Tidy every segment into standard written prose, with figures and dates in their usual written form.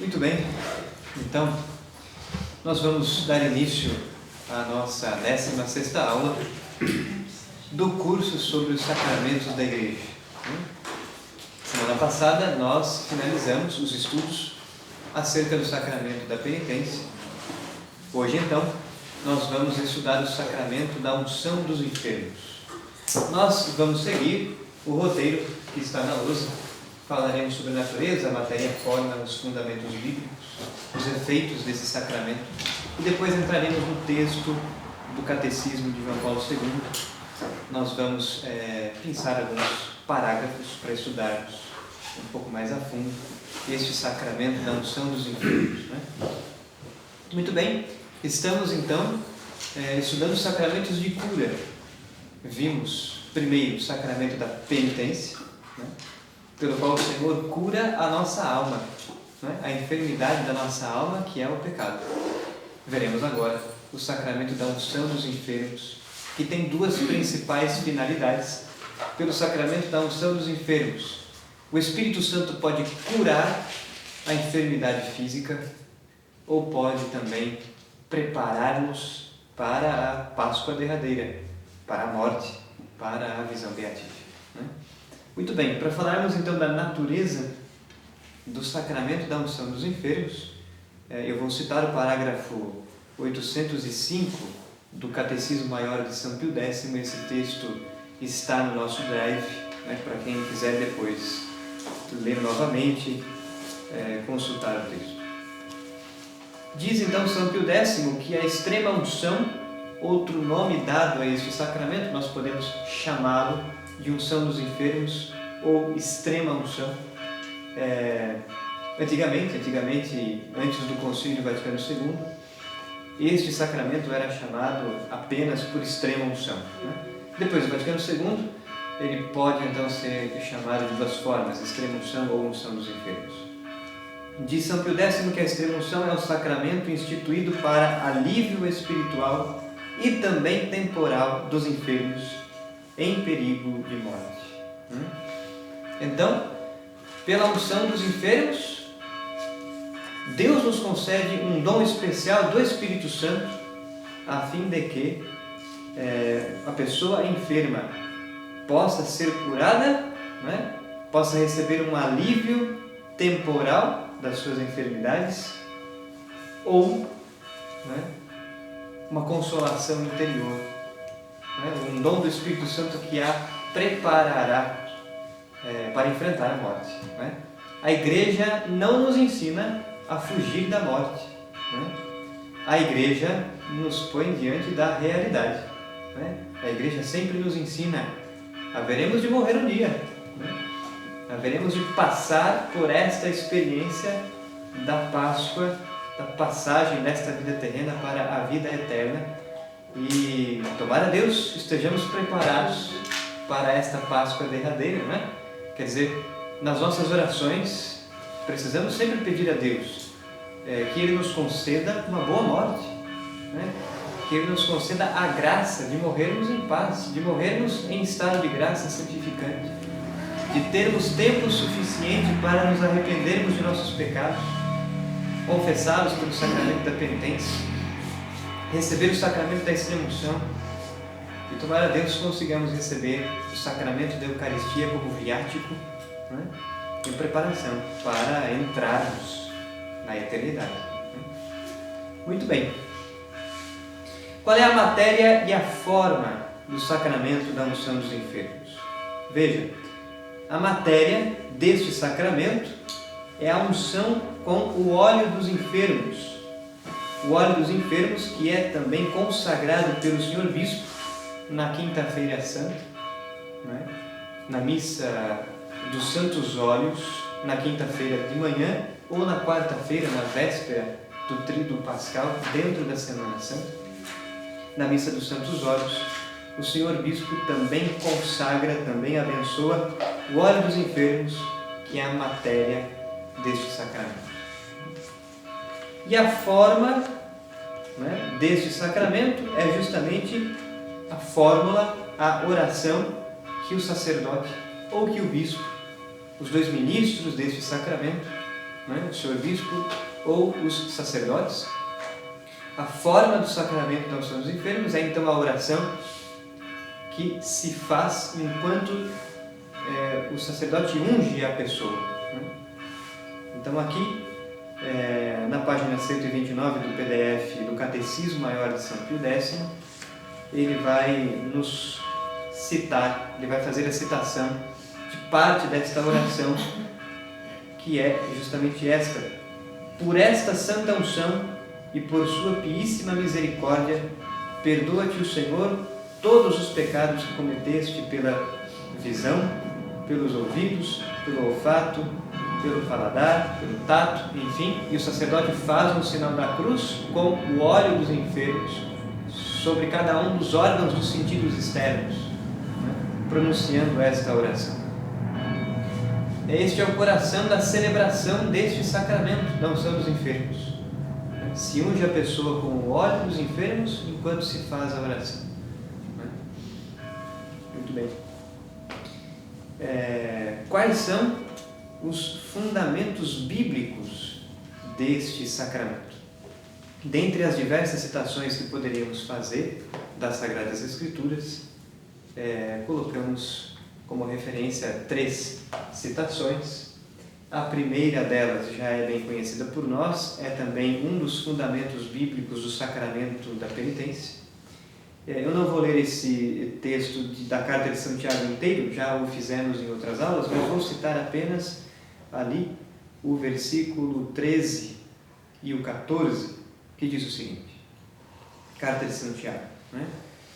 Muito bem, então nós vamos dar início à nossa 16ª aula do curso sobre os sacramentos da Igreja. Semana passada nós finalizamos os estudos acerca do sacramento da penitência. Hoje então nós vamos estudar o sacramento da unção dos enfermos. Nós vamos seguir o roteiro que está na lousa. Falaremos sobre a natureza, a matéria, a forma, os fundamentos bíblicos, os efeitos desse sacramento e depois entraremos no texto do Catecismo de João Paulo II. Nós vamos pensar alguns parágrafos para estudarmos um pouco mais a fundo este sacramento da unção dos enfermos, né? Muito bem, estamos então estudando os sacramentos de cura. Vimos primeiro o sacramento da penitência, né? Pelo qual o Senhor cura a nossa alma, né? A enfermidade da nossa alma, que é o pecado. Veremos agora o sacramento da unção dos enfermos, que tem duas principais finalidades. Pelo sacramento da unção dos enfermos, o Espírito Santo pode curar a enfermidade física ou pode também preparar-nos para a Páscoa derradeira, para a morte, para a visão beatífica, né? Muito bem, para falarmos então da natureza do sacramento da unção dos enfermos, eu vou citar o parágrafo 805 do Catecismo Maior de São Pio X. Esse texto está no nosso drive, né, para quem quiser depois ler novamente, consultar o texto. Diz então São Pio X que a extrema unção, outro nome dado a este sacramento, nós podemos chamá-lo de unção dos enfermos ou extrema unção. Antigamente, antes do Concílio Vaticano II, este sacramento era chamado apenas por extrema unção, né? Depois do Vaticano II, ele pode então ser chamado de duas formas, extrema unção ou unção dos enfermos. Diz São Pio X que a extrema unção é um sacramento instituído para alívio espiritual e também temporal dos enfermos em perigo de morte. Então, pela unção dos enfermos, Deus nos concede um dom especial do Espírito Santo, a fim de que a pessoa enferma possa ser curada, né? Possa receber um alívio temporal das suas enfermidades ou, né, uma consolação interior, né? Um dom do Espírito Santo que a preparará para enfrentar a morte, né? A Igreja não nos ensina a fugir da morte, né? A Igreja nos põe diante da realidade, né? A Igreja sempre nos ensina: haveremos de morrer um dia, né? Haveremos de passar por esta experiência da Páscoa, da passagem desta vida terrena para a vida eterna, e tomara a Deus estejamos preparados para esta Páscoa derradeira, né? Quer dizer, nas nossas orações precisamos sempre pedir a Deus que Ele nos conceda uma boa morte, né? Que Ele nos conceda a graça de morrermos em paz, de morrermos em estado de graça santificante, de termos tempo suficiente para nos arrependermos de nossos pecados, confessá-los pelo sacramento da penitência, receber o sacramento da extrema unção e tomara a Deus consigamos receber o sacramento da Eucaristia como viático, né, em preparação para entrarmos na eternidade. Muito bem. Qual é a matéria e a forma do sacramento da unção dos enfermos? Veja, a matéria deste sacramento é a unção com o óleo dos enfermos. O óleo dos enfermos que é também consagrado pelo Senhor Bispo na Quinta-feira Santa, né? Na missa dos Santos Óleos, na quinta-feira de manhã ou na quarta-feira, na véspera do Tríduo Pascal, dentro da Semana Santa. Na missa dos Santos Óleos, o Senhor Bispo também consagra, também abençoa o óleo dos enfermos, que é a matéria deste sacramento. E a forma, né, deste sacramento é justamente a fórmula, a oração que o sacerdote ou que o bispo, os dois ministros deste sacramento, né, o senhor bispo ou os sacerdotes. A forma do sacramento da unção dos enfermos é então a oração que se faz enquanto o sacerdote unge a pessoa, né? Então aqui, na página 129 do PDF do Catecismo Maior de São Pio X, ele vai nos citar, ele vai fazer a citação de parte desta oração, que é justamente esta: por esta santa unção e por sua piíssima misericórdia, perdoa-te o Senhor todos os pecados que cometeste pela visão, pelos ouvidos, pelo olfato, pelo paladar, pelo tato, enfim. E o sacerdote faz um sinal da cruz com o óleo dos enfermos sobre cada um dos órgãos dos sentidos externos, né, pronunciando esta oração. Este é o coração da celebração deste sacramento da unção dos enfermos. Se unge a pessoa com o óleo dos enfermos enquanto se faz a oração. Muito bem. Quais são os fundamentos bíblicos deste sacramento? Dentre as diversas citações que poderíamos fazer das Sagradas Escrituras, colocamos como referência 3 citações. A primeira delas já é bem conhecida por nós, é também um dos fundamentos bíblicos do sacramento da penitência. Eu não vou ler esse texto da Carta de Santiago inteiro, já o fizemos em outras aulas, mas vou citar apenas ali o versículo 13 e o 14, que diz o seguinte. Carta de Santiago, né?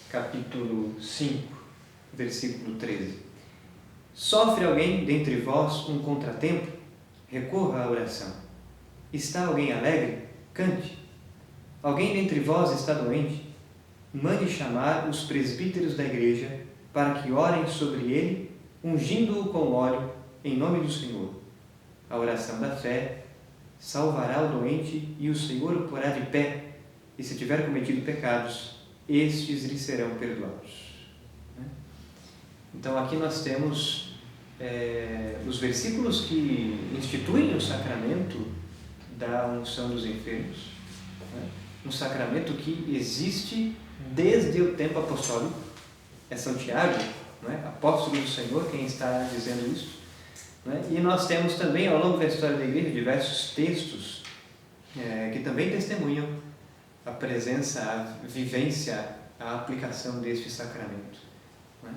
Capítulo 5, versículo 13. Sofre alguém dentre vós um contratempo? Recorra à oração. Está alguém alegre? Cante. Alguém dentre vós está doente? Mande chamar os presbíteros da igreja para que orem sobre ele, ungindo-o com óleo em nome do Senhor. A oração da fé salvará o doente e o Senhor o porá de pé, e se tiver cometido pecados, estes lhe serão perdoados. Então aqui nós temos os versículos que instituem o sacramento da unção dos enfermos, né? Um sacramento que existe desde o tempo apostólico. É São Tiago, né? Apóstolo do Senhor, quem está dizendo isso, né? E nós temos também ao longo da história da igreja diversos textos que também testemunham a presença, a vivência, a aplicação deste sacramento, né?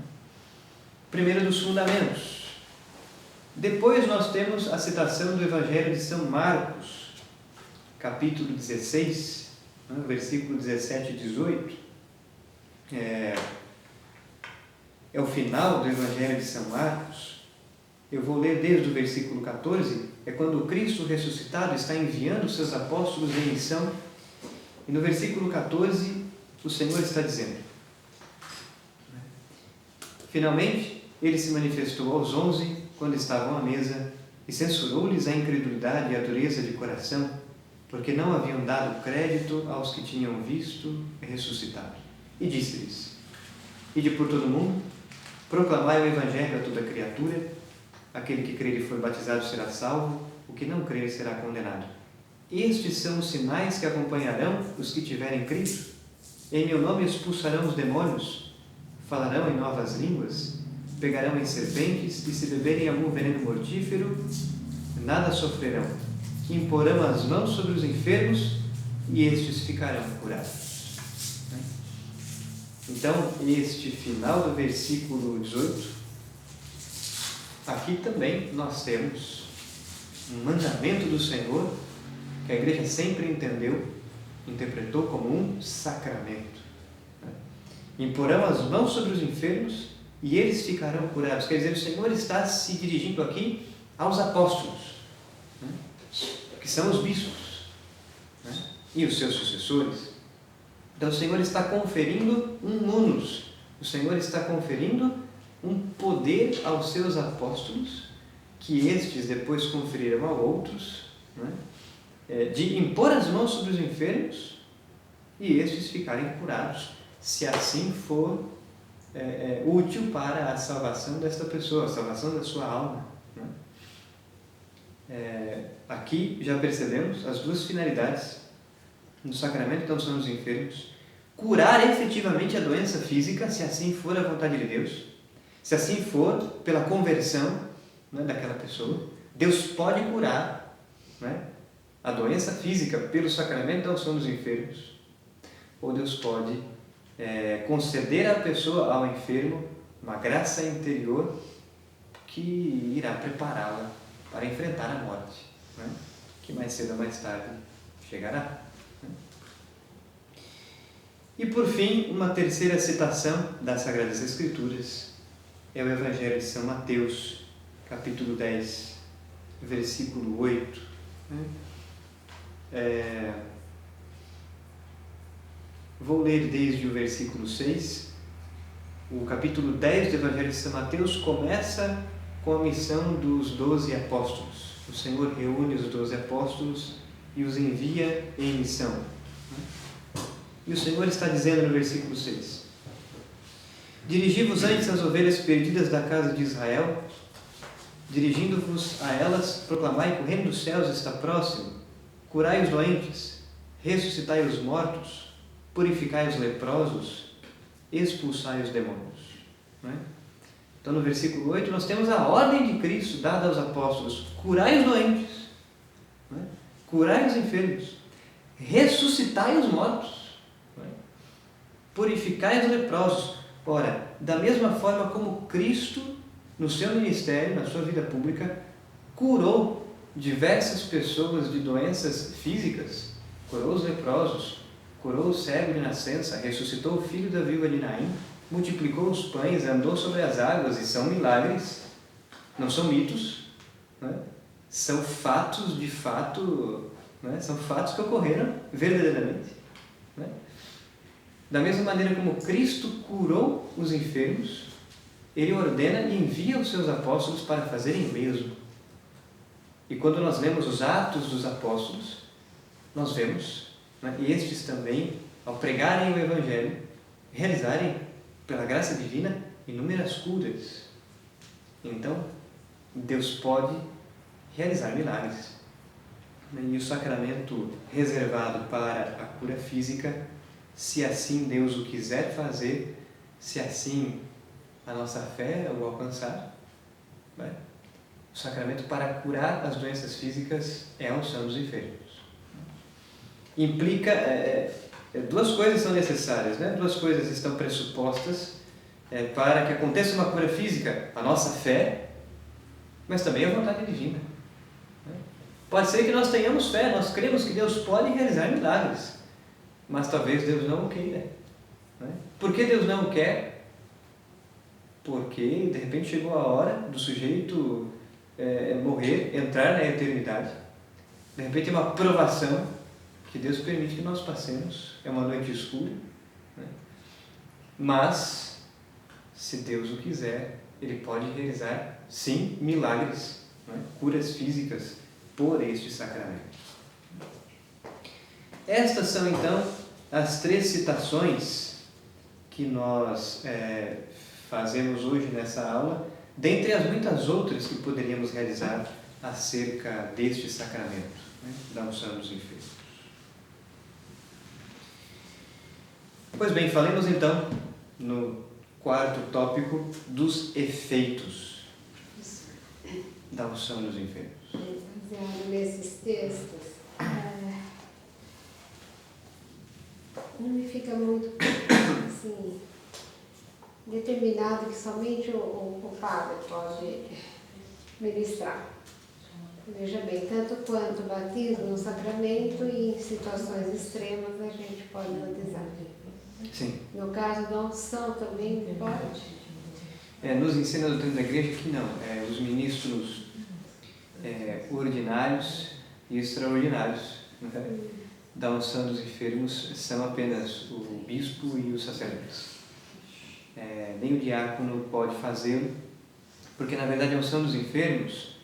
Primeiro dos fundamentos. Depois nós temos a citação do Evangelho de São Marcos, capítulo 16, né, versículo 17 e 18. É o final do Evangelho de São Marcos. Eu vou ler desde o versículo 14, é quando o Cristo ressuscitado está enviando os seus apóstolos em missão. E no versículo 14, o Senhor está dizendo: finalmente, ele se manifestou aos 11, quando estavam à mesa, e censurou-lhes a incredulidade e a dureza de coração, porque não haviam dado crédito aos que tinham visto e ressuscitado. E disse-lhes: ide por todo o mundo, proclamai o Evangelho a toda criatura. Aquele que crer e for batizado será salvo, o que não crer será condenado. Estes são os sinais que acompanharão os que tiverem crido. Em meu nome expulsarão os demônios, falarão em novas línguas, pegarão em serpentes, e se beberem algum veneno mortífero, nada sofrerão. Imporão as mãos sobre os enfermos, e estes ficarão curados. Então, este final do versículo 18, aqui também nós temos um mandamento do Senhor, que a igreja sempre interpretou como um sacramento. Imporão as mãos sobre os enfermos e eles ficarão curados. Quer dizer, o Senhor está se dirigindo aqui aos apóstolos, né, que são os bispos, né, e os seus sucessores. Então o Senhor está conferindo um munus, o Senhor está conferindo um poder aos seus apóstolos, que estes depois conferiram a outros, né, de impor as mãos sobre os enfermos e estes ficarem curados, se assim for útil para a salvação desta pessoa, a salvação da sua alma, né? Aqui já percebemos as duas finalidades do sacramento da unção dos enfermos: curar efetivamente a doença física, se assim for a vontade de Deus, se assim for pela conversão, né, daquela pessoa. Deus pode curar, né, a doença física pelo sacramento da unção dos enfermos, ou Deus pode conceder à pessoa, ao enfermo, uma graça interior que irá prepará-la para enfrentar a morte, né, que mais cedo ou mais tarde chegará. E por fim, uma terceira citação das Sagradas Escrituras é o Evangelho de São Mateus, capítulo 10, versículo 8. Vou ler desde o versículo 6. O capítulo 10 do Evangelho de São Mateus começa com a missão dos 12 apóstolos. O Senhor reúne os 12 apóstolos e os envia em missão. E o Senhor está dizendo no versículo 6: dirigi-vos antes às ovelhas perdidas da casa de Israel, dirigindo-vos a elas, proclamai que o reino dos céus está próximo, curai os doentes, ressuscitai os mortos, purificai os leprosos, expulsai os demônios. Não é? Então, no versículo 8, nós temos a ordem de Cristo dada aos apóstolos: curai os doentes, não é? Curai os enfermos, ressuscitai os mortos, não é? Purificai os leprosos. Ora, da mesma forma como Cristo, no seu ministério, na sua vida pública, curou diversas pessoas de doenças físicas, curou os leprosos, curou o cego de nascença, ressuscitou o filho da viúva de Naim, multiplicou os pães, andou sobre as águas, e são milagres, não são mitos, né? São fatos de fato, né? São fatos que ocorreram verdadeiramente, né? Da mesma maneira como Cristo curou os enfermos, Ele ordena e envia os seus apóstolos para fazerem o mesmo. E quando nós lemos os Atos dos Apóstolos, nós vemos, né, estes também, ao pregarem o Evangelho, realizarem, pela graça divina, inúmeras curas. Então, Deus pode realizar milagres. E o sacramento reservado para a cura física, se assim Deus o quiser fazer, se assim a nossa fé o alcançar, né? O sacramento para curar as doenças físicas é a unção dos enfermos. Implica, duas coisas são necessárias, né? Duas coisas estão pressupostas para que aconteça uma cura física: a nossa fé, mas também a vontade divina. Pode ser que nós tenhamos fé, nós cremos que Deus pode realizar milagres, mas talvez Deus não o queira. Por que Deus não o quer? Porque de repente chegou a hora do sujeito morrer, entrar na eternidade. De repente é uma provação que Deus permite que nós passemos, é uma noite escura, né? Mas, se Deus o quiser, Ele pode realizar, sim, milagres, né? Curas físicas por este sacramento. Estas são, então, as 3 citações que nós fazemos hoje nessa aula, dentre as muitas outras que poderíamos realizar acerca deste sacramento, né, da unção dos enfermos. Pois bem, falemos então no 4º tópico dos efeitos da unção dos enfermos. Baseado nesses textos, não me fica muito assim, determinado que somente o padre pode ministrar. Veja bem, tanto quanto o batismo no sacramento e em situações extremas a gente pode batizar. Sim. No caso da unção também pode? Nos ensina a doutrina da Igreja que não. Os ministros ordinários e extraordinários, né, da unção dos enfermos são apenas o bispo e os sacerdotes. Nem o diácono pode fazê-lo, porque na verdade a unção dos enfermos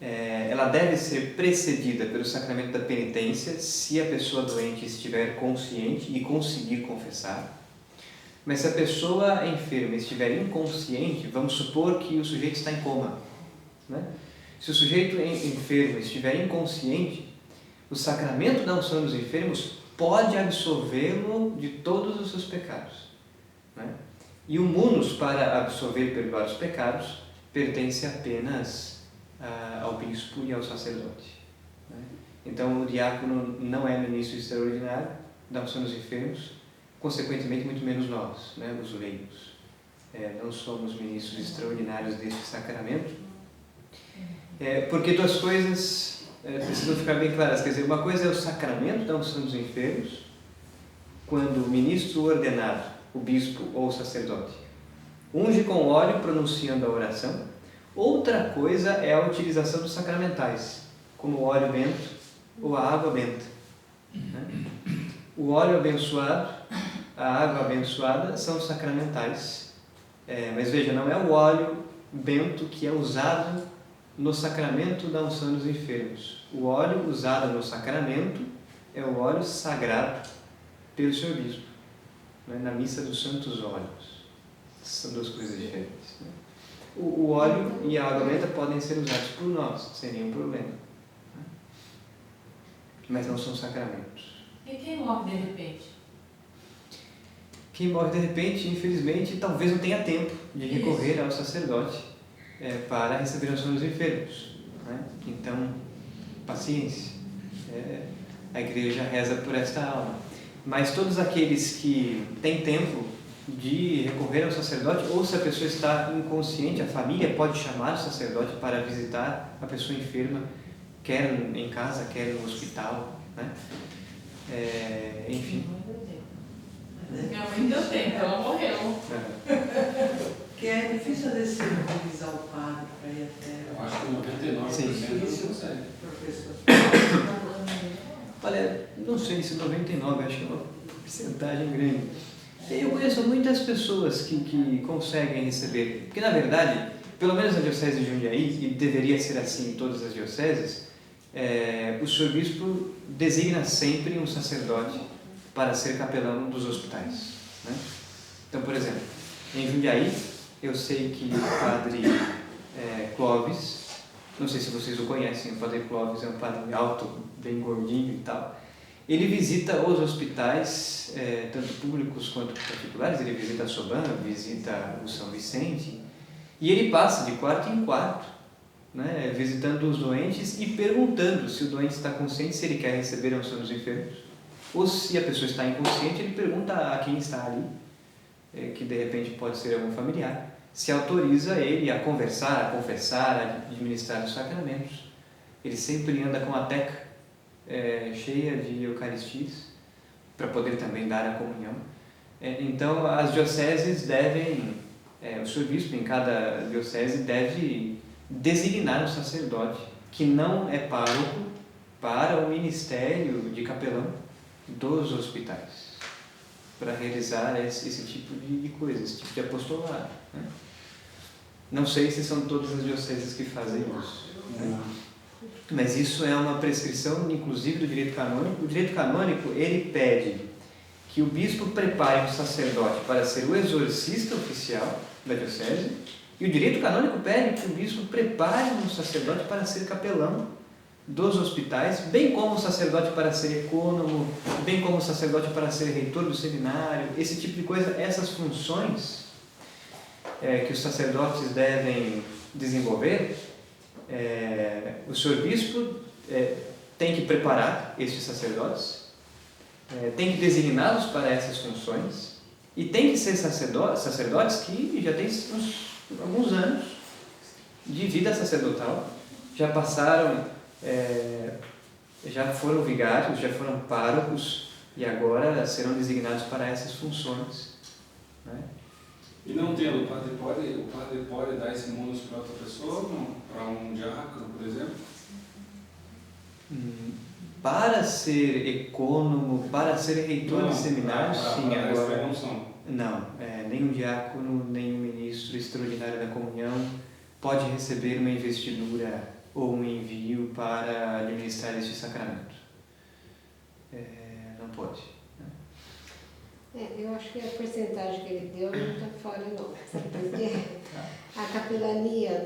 ela deve ser precedida pelo sacramento da penitência, se a pessoa doente estiver consciente e conseguir confessar. Mas se a pessoa enferma estiver inconsciente, vamos supor que o sujeito está em coma, né? Se o sujeito enfermo estiver inconsciente, o sacramento da unção dos enfermos pode absolvê-lo de todos os seus pecados, né? E o munus para absolver e perdoar os pecados pertence apenas ao bispo e ao sacerdote, né? Então o diácono não é ministro extraordinário da unção dos enfermos, consequentemente muito menos nós, né, os leigos. Não somos ministros extraordinários deste sacramento, porque duas coisas precisam ficar bem claras. Quer dizer, uma coisa é o sacramento da unção dos enfermos, quando o ministro ordenado, o bispo ou o sacerdote, unge com óleo pronunciando a oração. Outra coisa é a utilização dos sacramentais, como o óleo bento ou a água benta, né? O óleo abençoado, a água abençoada são os sacramentais. Mas veja, não é o óleo bento que é usado no sacramento da unção dos enfermos. O óleo usado no sacramento é o óleo sagrado pelo Senhor Bispo, né? Na missa dos santos óleos. São duas coisas diferentes, né? O óleo e a água benta podem ser usados por nós, sem nenhum problema, né? Mas não são sacramentos. E quem morre de repente? Quem morre de repente, infelizmente, talvez não tenha tempo de recorrer ao sacerdote para receber a unção dos enfermos, né? Então, paciência. A igreja reza por esta alma. Mas todos aqueles que têm tempo de recorrer ao sacerdote, ou se a pessoa está inconsciente, a família pode chamar o sacerdote para visitar a pessoa enferma, quer em casa, quer no hospital, né? Enfim. Minha mãe deu tempo, ela morreu. Que é difícil descer mobilizar o padre para ir até. Eu acho que 99% não consegue. Professor. Olha, não sei se 99, acho que é uma porcentagem grande. Eu conheço muitas pessoas que conseguem receber, porque na verdade, pelo menos na diocese de Jundiaí, e deveria ser assim em todas as dioceses, o senhor bispo designa sempre um sacerdote para ser capelão dos hospitais, né? Então, por exemplo, em Jundiaí, eu sei que o padre Clóvis, não sei se vocês o conhecem, o padre Clóvis é um padre alto, bem gordinho e tal. Ele visita os hospitais, tanto públicos quanto particulares. Ele visita a Soban, visita o São Vicente, e ele passa de quarto em quarto, né, visitando os doentes e perguntando se o doente está consciente, se ele quer receber a unção dos enfermos, ou se a pessoa está inconsciente, ele pergunta a quem está ali, que de repente pode ser algum familiar, se autoriza ele a conversar, a confessar, a administrar os sacramentos. Ele sempre anda com a teca cheia de eucaristias, para poder também dar a comunhão. Então, as dioceses devem, o senhor bispo em cada diocese deve designar um sacerdote que não é pároco para o ministério de capelão dos hospitais, para realizar esse tipo de coisa, esse tipo de apostolado, né? Não sei se são todas as dioceses que fazem isso, né? Mas isso é uma prescrição, inclusive, do direito canônico. O direito canônico, ele pede que o bispo prepare um sacerdote para ser o exorcista oficial da diocese, e o direito canônico pede que o bispo prepare um sacerdote para ser capelão dos hospitais, bem como o sacerdote para ser ecônomo, bem como o sacerdote para ser reitor do seminário, esse tipo de coisa. Essas funções que os sacerdotes devem desenvolver, o senhor bispo tem que preparar estes sacerdotes, tem que designá-los para essas funções, e tem que ser sacerdotes que já têm alguns anos de vida sacerdotal, já passaram, já foram vigários, já foram párocos, e agora serão designados para essas funções, né? E não tendo, o padre pode dar esse munus para outra pessoa, não? Para um diácono, por exemplo? Para ser ecônomo, para ser reitor de seminário, sim, agora. Não, nem um diácono, nem um ministro extraordinário da comunhão pode receber uma investidura ou um envio para administrar este sacramento. Não pode. Eu acho que a porcentagem que ele deu não está fora não, sabe por quê? A capelania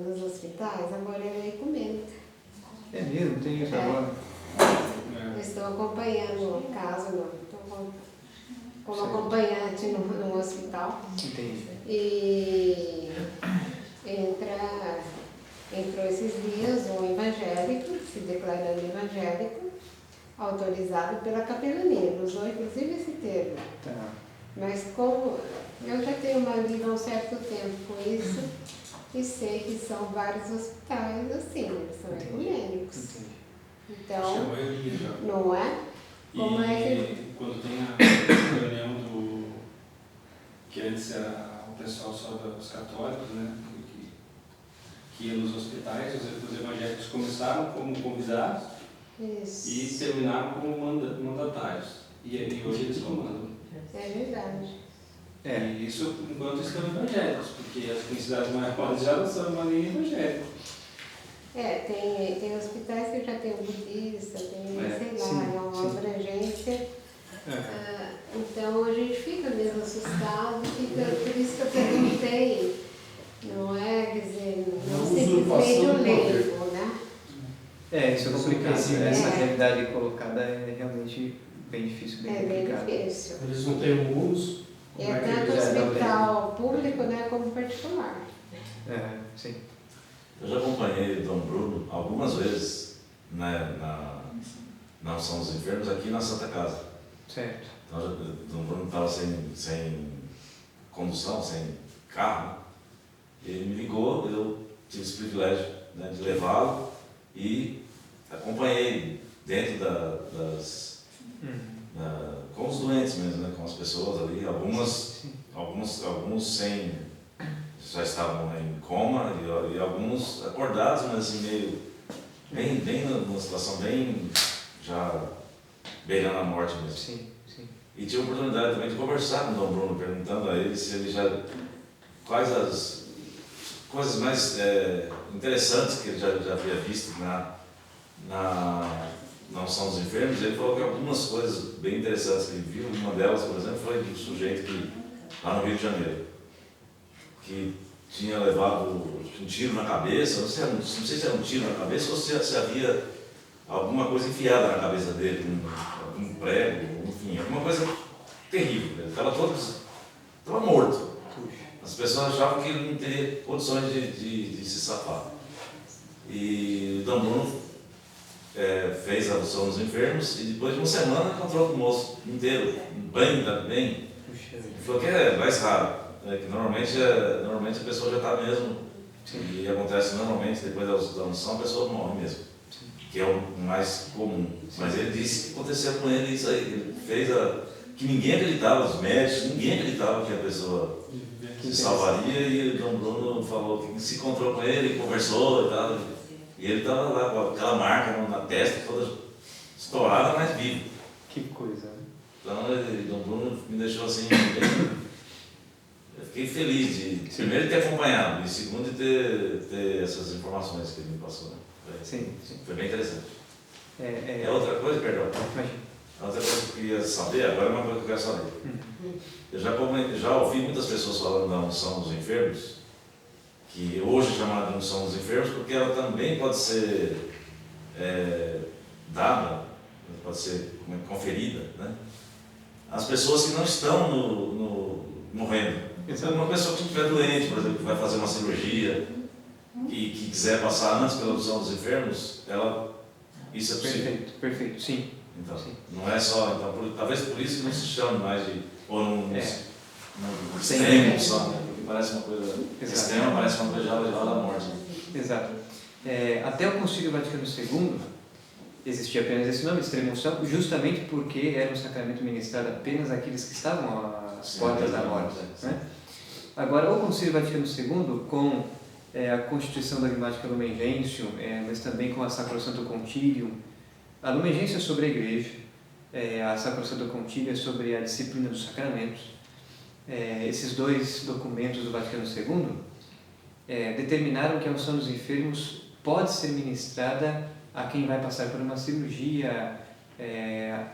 dos hospitais agora é ecumênica. É mesmo, tem isso É. agora. Eu estou acompanhando o caso, estou como acompanhante no hospital. Entendi. E entrou esses dias um evangélico, se declarando evangélico, autorizado pela capelania. Ele usou inclusive esse termo. Tá. Mas como eu já tenho uma vida há um certo tempo com isso, e sei que são vários hospitais assim, eles são ecumênicos. Entendi. Então, Chama ele já. não é? Como é que E quando tem a reunião que antes era o pessoal só dos católicos, né? Que ia nos hospitais, os evangélicos começaram como convidados isso? e terminaram como mandatários. E hoje eles comandam. É verdade. E isso enquanto estão evangélicos, porque as cidades maiores já não são mais evangélicos. Tem hospitais que já tem o budista, tem, sei lá, sim, é uma sim. abrangência. Então a gente fica mesmo assustado, por isso que eu perguntei, não é, quer dizer, não simplesmente o leigo, né? Isso é complicado. Sim, Essa é. realidade colocada é realmente bem difícil, bem É bem complicado. difícil. Eles não têm muros. E como é é que tanto eles- hospital público, né, como particular. Sim. Eu já acompanhei o Dom Bruno algumas vezes, né, na Unção dos Enfermos aqui na Santa Casa. Certo. Então, o Dom Bruno estava sem condução, sem carro, né? Ele me ligou, eu tive esse privilégio, né, de levá-lo e acompanhei dentro com os doentes mesmo, né, com as pessoas ali, alguns já estavam em coma e alguns acordados, mas assim, bem numa situação bem já beirando a morte mesmo. Sim, sim. E tive a oportunidade também de conversar com o Dom Bruno, perguntando a ele se ele quais as coisas mais interessantes que ele já havia visto na Unção dos Enfermos. Ele falou que algumas coisas bem interessantes que ele viu, uma delas, por exemplo, foi de um sujeito que, lá no Rio de Janeiro, que tinha levado um tiro na cabeça, não sei se era um tiro na cabeça ou se havia alguma coisa enfiada na cabeça dele, um prego, enfim, alguma coisa terrível. Ele estava morto. As pessoas achavam que ele não teria condições de se safar. E o Dom Bruno fez a Unção dos Enfermos e depois de uma semana encontrou com o moço inteiro, bem. Ele falou que é mais raro, né, que normalmente a pessoa já está mesmo, e acontece normalmente depois da unção a pessoa morre mesmo, que é o mais comum. Mas ele disse que aconteceu com ele isso aí, ele fez que ninguém acreditava, os médicos, ninguém acreditava que a pessoa se salvaria, e o Dom Bruno falou que se encontrou com ele, conversou e tal, e ele estava lá com aquela marca na testa toda estourada, mas vivo. Que coisa, né? Então, Dom Bruno me deixou assim, eu fiquei feliz de, primeiro, de ter acompanhado, e segundo, de ter essas informações que ele me passou. Né? Sim. Foi bem interessante. É outra coisa, perdão, Imagina. outra coisa que eu queria saber, agora é uma coisa que eu quero saber. Eu já ouvi muitas pessoas falando da Unção dos Enfermos, que hoje é chamada de Unção dos Enfermos, porque ela também pode ser dada, pode ser conferida, né? Às pessoas que não estão morrendo. Então, uma pessoa que estiver doente, por exemplo, que vai fazer uma cirurgia, que quiser passar antes pela Unção dos Enfermos, isso é possível. Perfeito, sim. Então, Sim. não é só, talvez por isso que não se chame mais de, ou num Sem extremo só, né? Porque parece uma coisa, Exato. extrema parece uma coisa já da morte. Exato. Até o Concílio Vaticano II existia apenas esse nome, extrema unção, justamente porque era um sacramento ministrado apenas àqueles que estavam às portas da morte. Né? Agora, o Concílio Vaticano II, com a Constituição Dogmática Lumen Gentium, mas também com a Sacrosanto Concilium, a Lumen Gentium é sobre a Igreja, a Sacrosanto Concilium é sobre a disciplina dos sacramentos. Esses dois documentos do Vaticano II determinaram que a unção dos enfermos pode ser ministrada a quem vai passar por uma cirurgia,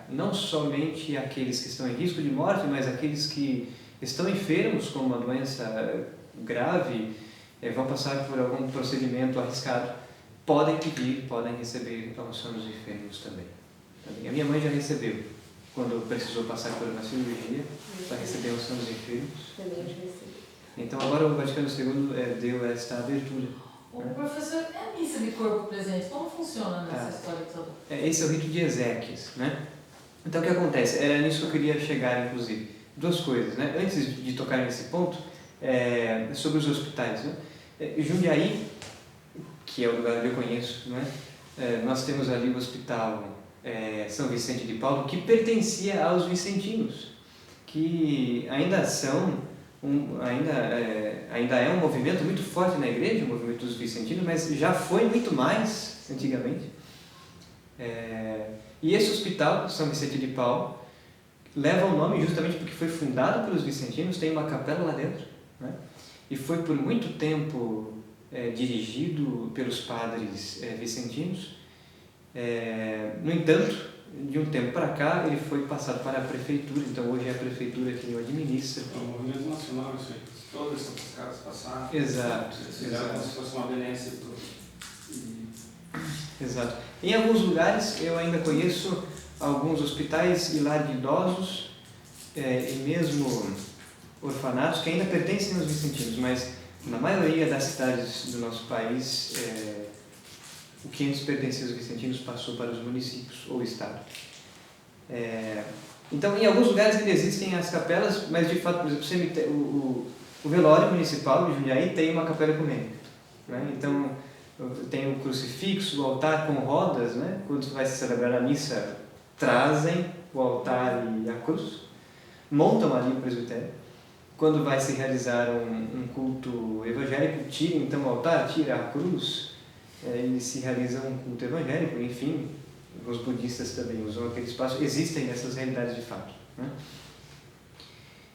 não somente aqueles que estão em risco de morte, mas aqueles que estão enfermos com uma doença grave, vão passar por algum procedimento arriscado, podem pedir, podem receber a unção dos enfermos também. A minha mãe já recebeu, quando precisou passar por uma cirurgia, para receber a unção dos enfermos. Também já recebi. Então agora o Vaticano II deu esta abertura. O professor, é a missa de corpo presente, como funciona nessa história toda? Esse é o rito de Ezequias, né? Então o que acontece? Era nisso que eu queria chegar, inclusive. Duas coisas, né? Antes de tocar nesse ponto, sobre os hospitais, né? Jundiaí, que é o lugar que eu conheço, né? Nós temos ali o Hospital São Vicente de Paulo, que pertencia aos vicentinos, que ainda são ainda é um movimento muito forte na igreja, o movimento dos vicentinos, mas já foi muito mais antigamente. E esse hospital, São Vicente de Paulo, leva o nome justamente porque foi fundado pelos vicentinos, tem uma capela lá dentro, né? E foi por muito tempo dirigido pelos padres vicentinos. No entanto, de um tempo para cá, ele foi passado para a prefeitura, então hoje é a prefeitura que o administra. É um movimento nacional, isso aí. Todas essas casas passaram. Exato. Como se fosse uma benéfica. Exato. Em alguns lugares, eu ainda conheço alguns hospitais e lar de idosos, e mesmo orfanatos, que ainda pertencem aos vicentinos, mas na maioria das cidades do nosso país, o que antes pertencia aos vicentinos passou para os municípios ou estado. Então, em alguns lugares ainda existem as capelas, mas de fato, por exemplo, o velório municipal de Jundiaí tem uma capela ecumênica, né? Então, tem o crucifixo, o altar com rodas, né? Quando vai se celebrar a missa, trazem o altar e a cruz, montam ali o presbitério. Quando vai se realizar um culto evangélico, tira então o altar, tira a cruz, e se realiza um culto evangélico. Enfim, os budistas também usam aquele espaço. Existem essas realidades de fato, né?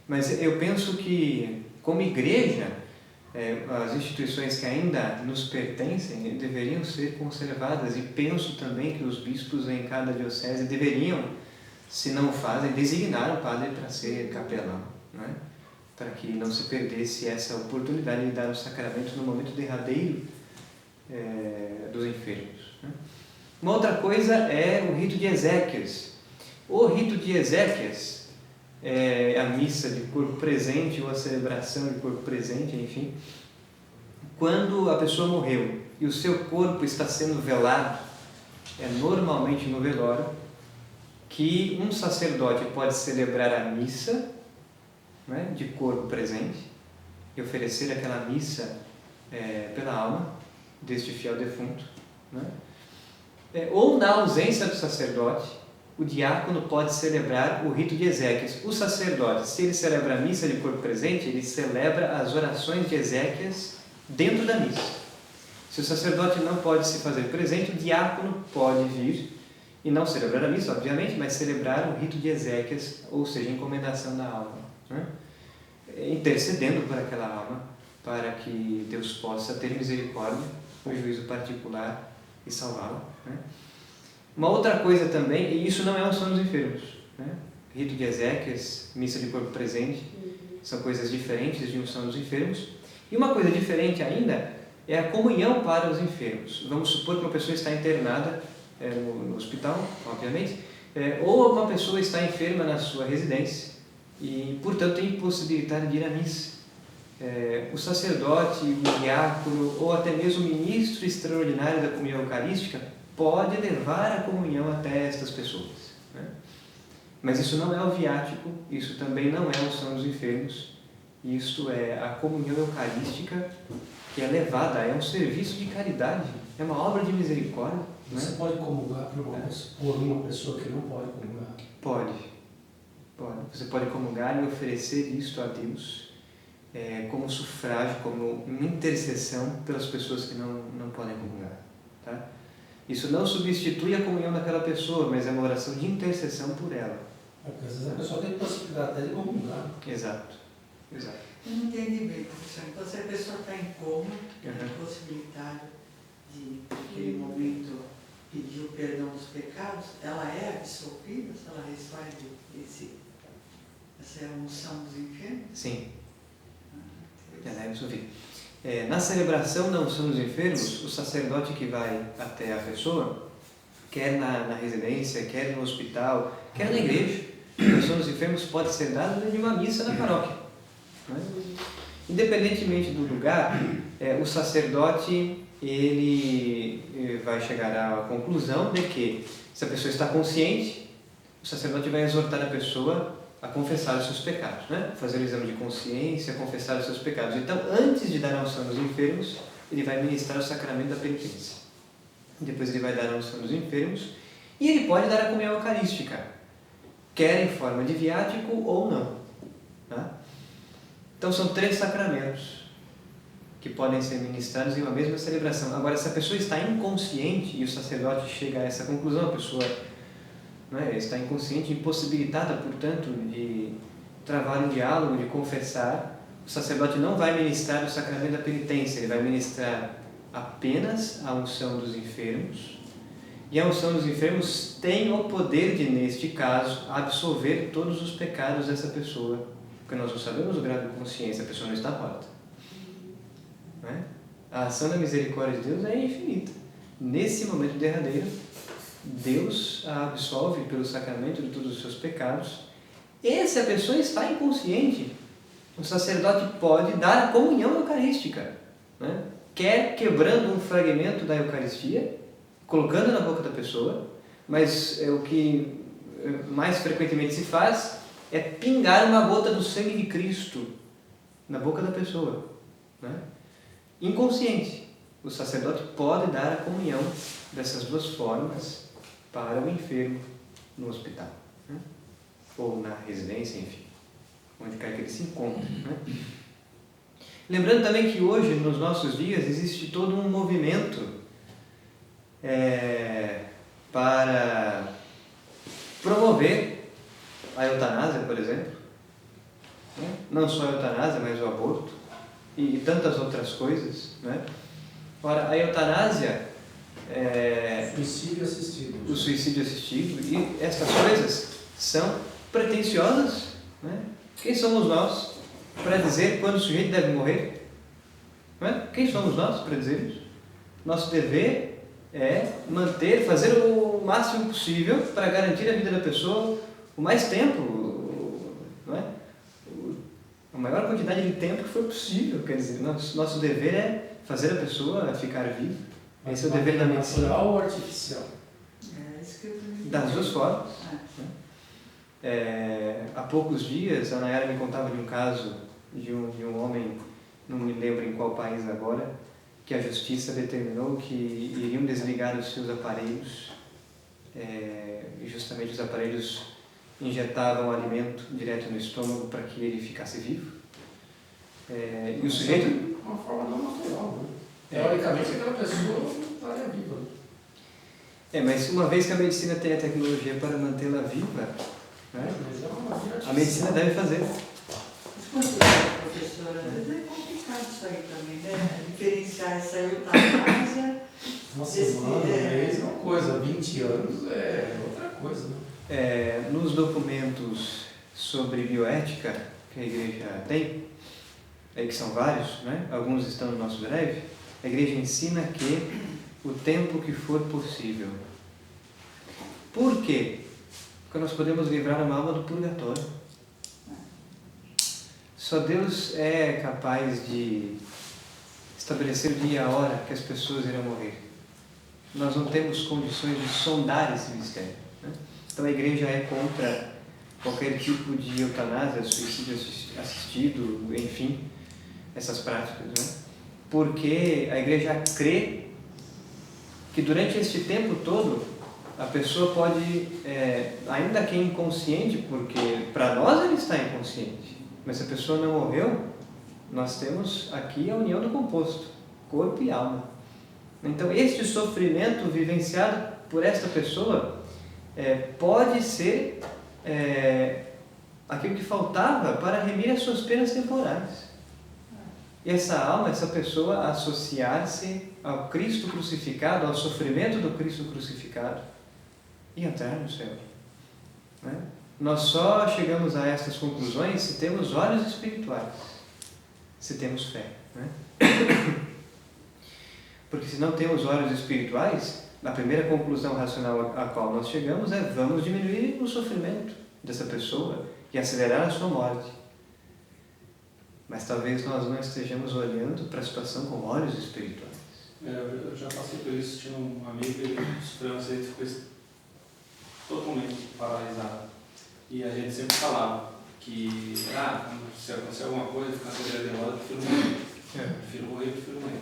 Mas eu penso que, como igreja, as instituições que ainda nos pertencem deveriam ser conservadas, e penso também que os bispos em cada diocese deveriam, se não o fazem, designar o padre para ser capelão, né? Para que não se perdesse essa oportunidade de dar o sacramento no momento derradeiro dos enfermos, né? Uma outra coisa é o rito de Ezequias. O rito de Ezequias é a missa de corpo presente ou a celebração de corpo presente, enfim. Quando a pessoa morreu e o seu corpo está sendo velado, normalmente no velório, que um sacerdote pode celebrar a missa, né, de corpo presente e oferecer aquela missa pela alma deste fiel defunto, né? Ou na ausência do sacerdote, o diácono pode celebrar o rito de Ezequias. O sacerdote, se ele celebra a missa de corpo presente, ele celebra as orações de Ezequias dentro da missa. Se o sacerdote não pode se fazer presente, o diácono pode vir e não celebrar a missa, obviamente, mas celebrar o rito de Ezequias, ou seja, encomendação da alma, né? Intercedendo por aquela alma, para que Deus possa ter misericórdia no juízo particular e salvá-la, né? Uma outra coisa também, e isso não é unção dos enfermos, né? Rito de Ezequias, missa de corpo presente, são coisas diferentes de unção dos enfermos. E uma coisa diferente ainda é a comunhão para os enfermos. Vamos supor que uma pessoa está internada no hospital, obviamente, ou uma pessoa está enferma na sua residência e, portanto, é impossibilitada de ir à missa. O sacerdote, o diácono ou até mesmo o ministro extraordinário da comunhão eucarística pode levar a comunhão até estas pessoas, né? Mas isso não é o viático, isso também não é a unção dos enfermos, isto é a comunhão eucarística que é levada, é um serviço de caridade, é uma obra de misericórdia, né? Você pode comungar por uma pessoa que não pode comungar? Pode. Você pode comungar e oferecer isto a Deus como sufrágio, como uma intercessão pelas pessoas que não podem comungar, tá? Isso não substitui a comunhão daquela pessoa, mas é uma oração de intercessão por ela. Porque às vezes a pessoa tem possibilidade até de comungar. Exato. Eu não entendi bem, professor. Então, se a pessoa está em coma, tem a possibilidade de, naquele momento, pedir o perdão dos pecados, ela é absolvida se ela recebe essa unção dos enfermos? Sim, ela é absolvida. Na celebração da unção dos enfermos, o sacerdote que vai até a pessoa, quer na residência, quer no hospital, quer na igreja, a unção dos enfermos pode ser dada em uma missa na paróquia. Né? Independentemente do lugar, o sacerdote ele vai chegar à conclusão de que, se a pessoa está consciente, o sacerdote vai exortar a pessoa a confessar os seus pecados, né? Fazer o exame de consciência, confessar os seus pecados. Então, antes de dar a unção dos enfermos, ele vai ministrar o sacramento da penitência. Depois ele vai dar a unção dos enfermos e ele pode dar a comunhão eucarística, quer em forma de viático ou não. Tá? Então, são 3 sacramentos que podem ser ministrados em uma mesma celebração. Agora, se a pessoa está inconsciente e o sacerdote chega a essa conclusão, a pessoa está inconsciente, impossibilitada, portanto, de travar um diálogo, de confessar, o sacerdote não vai ministrar o sacramento da penitência, ele vai ministrar apenas a unção dos enfermos, e a unção dos enfermos tem o poder de, neste caso, absolver todos os pecados dessa pessoa, porque nós não sabemos o grau de consciência, a pessoa não está morta. Né? A ação da misericórdia de Deus é infinita. Nesse momento derradeiro, Deus a absolve pelo sacramento de todos os seus pecados. E se a pessoa está inconsciente, o sacerdote pode dar a comunhão eucarística, né? Quer quebrando um fragmento da Eucaristia, colocando na boca da pessoa, mas o que mais frequentemente se faz é pingar uma gota do sangue de Cristo na boca da pessoa, né? Inconsciente, o sacerdote pode dar a comunhão dessas 2 formas para o enfermo no hospital, né? Ou na residência, enfim, onde quer que ele se encontre, né? Lembrando também que hoje, nos nossos dias, existe todo um movimento para promover a eutanásia, por exemplo, né? Não só a eutanásia, mas o aborto e tantas outras coisas, né? Ora, a eutanásia suicídio assistido. O suicídio assistido e essas coisas são pretensiosas, né? Quem somos nós para dizer quando o sujeito deve morrer? Né? Quem somos nós para dizer isso? Nosso dever é fazer o máximo possível para garantir a vida da pessoa o mais tempo, não é? A maior quantidade de tempo que for possível. Quer dizer, nosso dever é fazer a pessoa ficar viva. Esse é o dever da medicina. Natural ou artificial? Isso que eu Das 2 formas. Há poucos dias, a Nayara me contava de um caso de um homem, não me lembro em qual país agora, que a justiça determinou que iriam desligar os seus aparelhos, e justamente os aparelhos injetavam alimento direto no estômago para que ele ficasse vivo. E o sujeito... Uma forma não natural, né? Teoricamente, aquela pessoa não estaria viva. mas uma vez que a medicina tem a tecnologia para mantê-la viva, né, a medicina deve fazer. Professora, às vezes é complicado isso aí também, né? Diferenciar essa eutanásia. Uma semana, mês é uma coisa, 20 anos é outra coisa, né? Nos documentos sobre bioética que a igreja tem, que são vários, né? Alguns estão no nosso breve, a igreja ensina que o tempo que for possível. Por quê? Porque nós podemos livrar uma alma do purgatório. Só Deus é capaz de estabelecer o dia e a hora que as pessoas irão morrer. Nós não temos condições de sondar esse mistério, né? Então a igreja é contra qualquer tipo de eutanásia, suicídio assistido, enfim, essas práticas, né? Porque a igreja crê que durante este tempo todo a pessoa pode, ainda que inconsciente, porque para nós ele está inconsciente, mas se a pessoa não morreu, nós temos aqui a união do composto, corpo e alma. Então este sofrimento vivenciado por esta pessoa pode ser aquilo que faltava para remir as suas penas temporais. E essa alma, essa pessoa associar-se ao Cristo crucificado, ao sofrimento do Cristo crucificado e entrar no céu. Né? Nós só chegamos a estas conclusões se temos olhos espirituais, se temos fé. Né? Porque se não temos olhos espirituais, a primeira conclusão racional a qual nós chegamos é: vamos diminuir o sofrimento dessa pessoa e acelerar a sua morte. Mas talvez nós não estejamos olhando para a situação com olhos espirituais. Eu já passei por isso. Tinha um amigo, ele sofreu um acidente e ficou totalmente paralisado. E a gente sempre falava que, se acontecer alguma coisa, ficar sobre a derrota, prefiro morrer, prefiro morrer.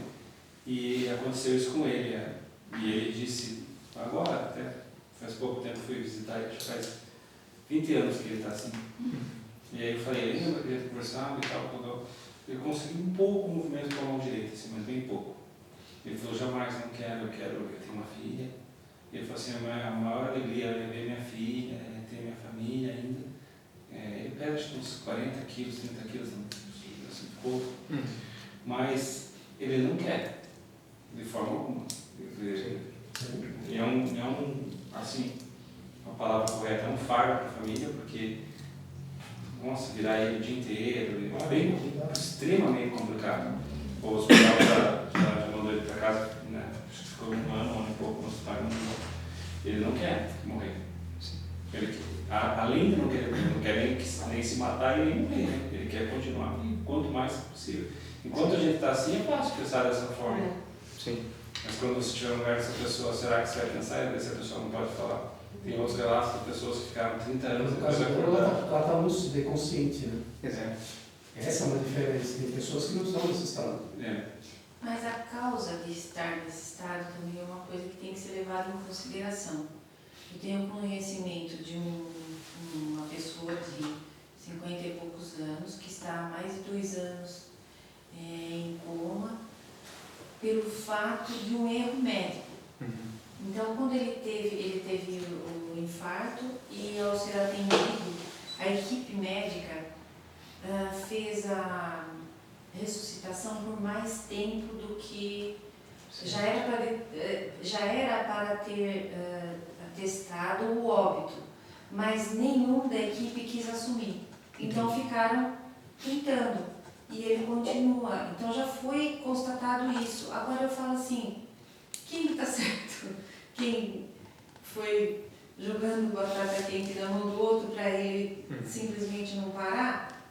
E aconteceu isso com ele. E ele disse, agora, até faz pouco tempo fui visitar ele, faz 20 anos que ele está assim. E aí eu falei, lembra que a gente conversava e tal, ele conseguiu um pouco o movimento com a mão direita, assim, mas bem pouco. Ele falou, jamais, não quero, eu tenho uma filha. E ele falou assim, a maior alegria é ver minha filha, é ter minha família ainda. Ele pesa acho que uns 40 quilos, 30 quilos, assim, pouco. Mas ele não quer, de forma alguma. E é um, assim, uma palavra correta, é um fardo para a família, porque, nossa, virar ele o dia inteiro, é bem, extremamente complicado. O hospital já mandou ele para casa, né? Ficou um ano e pouco no hospital, ele não quer morrer. Ele, além de não quer nem se matar e nem morrer, né? Ele quer continuar, e quanto mais possível. Enquanto a gente está assim, é fácil pensar dessa forma. Sim. Mas quando você estiver no lugar dessa pessoa, será que você vai pensar e essa pessoa não pode falar? Tem outros relatos de pessoas que ficaram 30 anos depois de acordar. Ela está lúcida e consciente, né? Exato. Essa é uma diferença. Tem pessoas que não estão nesse estado. Mas a causa de estar nesse estado também é uma coisa que tem que ser levada em consideração. Eu tenho conhecimento de uma pessoa de 50 e poucos anos que está há mais de 2 anos em coma pelo fato de um erro médico. Então, quando ele teve o infarto e ao ser atendido, a equipe médica fez a ressuscitação por mais tempo do que já era para ter atestado o óbito, mas nenhum da equipe quis assumir. Então ficaram tentando e ele continua. Então já foi constatado isso. Agora eu falo assim, quem está certo? Quem foi jogando batata quente na mão do outro para ele simplesmente não parar?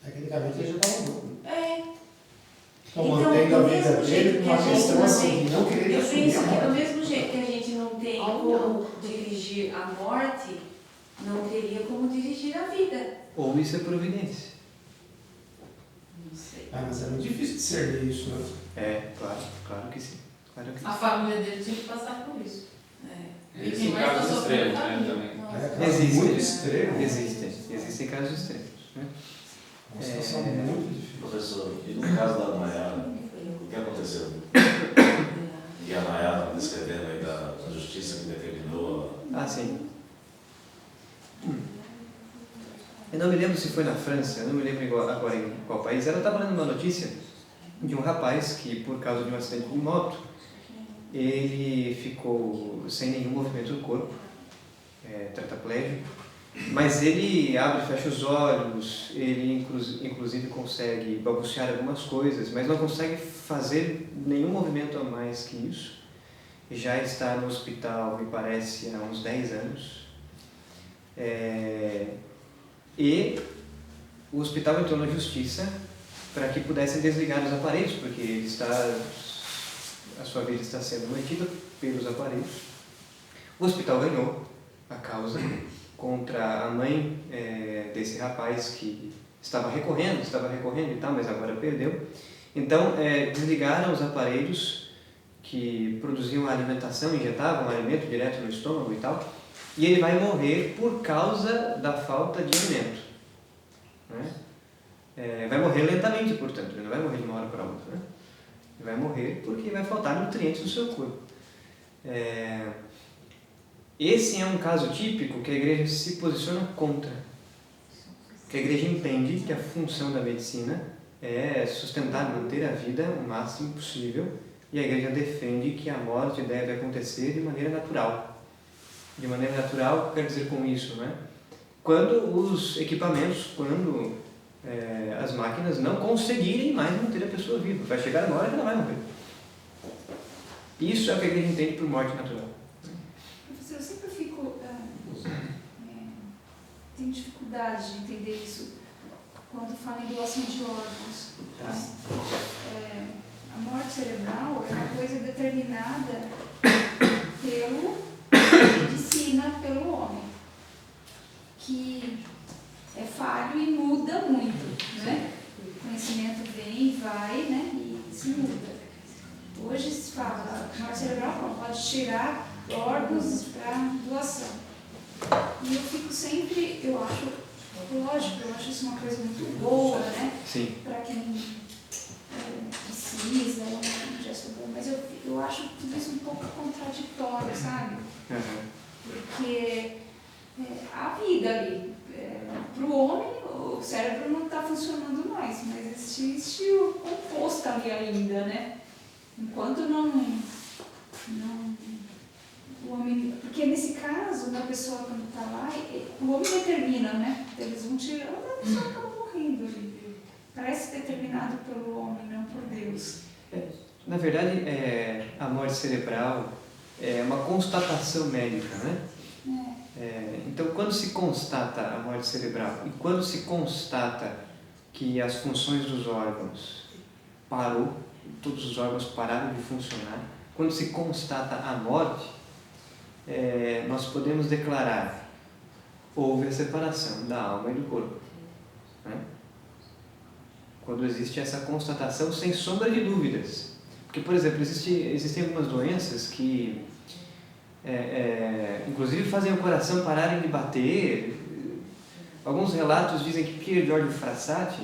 Tecnicamente ele já está louco. Então, mantendo a vida dele, uma questão assim, não querer eu assumir penso a que morte. do mesmo jeito que a gente não tem como dirigir a morte, não teria como dirigir a vida. Ou isso é providência. Não sei. Mas é muito difícil discernir isso, né? Claro que sim. Claro que sim. A família dele tinha que passar por isso. Existem casos extremos, né, também. Muito extremo. Existem casos extremos. Né? Uma situação muito difícil. Professor, e no caso da Nayara, o que aconteceu? E a Nayara está descrevendo aí da justiça que determinou. Sim. Eu não me lembro se foi na França, eu não me lembro agora em qual país. Ela estava lendo uma notícia de um rapaz que, por causa de um acidente de moto, ele ficou sem nenhum movimento do corpo, tetraplégico, mas ele abre e fecha os olhos, ele inclusive consegue balbuciar algumas coisas, mas não consegue fazer nenhum movimento a mais que isso. Já está no hospital, me parece, há uns 10 anos. E o hospital entrou na justiça para que pudessem desligar os aparelhos, porque a sua vida está sendo mantida pelos aparelhos. O hospital ganhou a causa contra a mãe desse rapaz que estava recorrendo e tal, mas agora perdeu. Então, desligaram os aparelhos que produziam a alimentação, injetavam o alimento direto no estômago e tal, e ele vai morrer por causa da falta de alimento. Né? Vai morrer lentamente, portanto, ele não vai morrer de uma hora para outra. Né? Ele vai morrer porque vai faltar nutrientes no seu corpo. Esse é um caso típico que a igreja se posiciona contra. Que a igreja entende que a função da medicina é sustentar, manter a vida o máximo possível, e a Igreja defende que a morte deve acontecer de maneira natural. De maneira natural, o que quer dizer com isso, né? Quando os equipamentos, quando as máquinas não conseguirem mais manter a pessoa viva, vai chegar uma hora que ela vai morrer. Isso é o que a Igreja entende por morte natural. Professor, eu sempre fico... tenho dificuldade de entender isso quando fala em doação de órgãos. A morte cerebral é uma coisa determinada pela medicina, pelo homem, que é falho e muda muito, né? O conhecimento vem e vai, né? E se muda. Hoje se fala, a morte cerebral pode tirar órgãos para doação. E eu fico sempre, eu acho, lógico, eu acho isso uma coisa muito boa, né? Sim. Para quem precisa, é um gesto bom, mas eu acho tudo isso um pouco contraditório, sabe? Porque a vida ali, para o homem, o cérebro não está funcionando mais, mas existe o composto ali ainda, né? Enquanto não o homem, porque nesse caso, da pessoa quando está lá, o homem determina, né? Eles vão tirando, a pessoa acaba morrendo ali. Parece determinado pelo homem, não por Deus. Na verdade, a morte cerebral é uma constatação médica, né? Então, quando se constata a morte cerebral e quando se constata que as funções dos órgãos parou, todos os órgãos pararam de funcionar, quando se constata a morte, nós podemos declarar: houve a separação da alma e do corpo. Né? Quando existe essa constatação, sem sombra de dúvidas. Porque, por exemplo, existem algumas doenças que, inclusive, fazem o coração pararem de bater. Alguns relatos dizem que Pier Giorgio Frassati,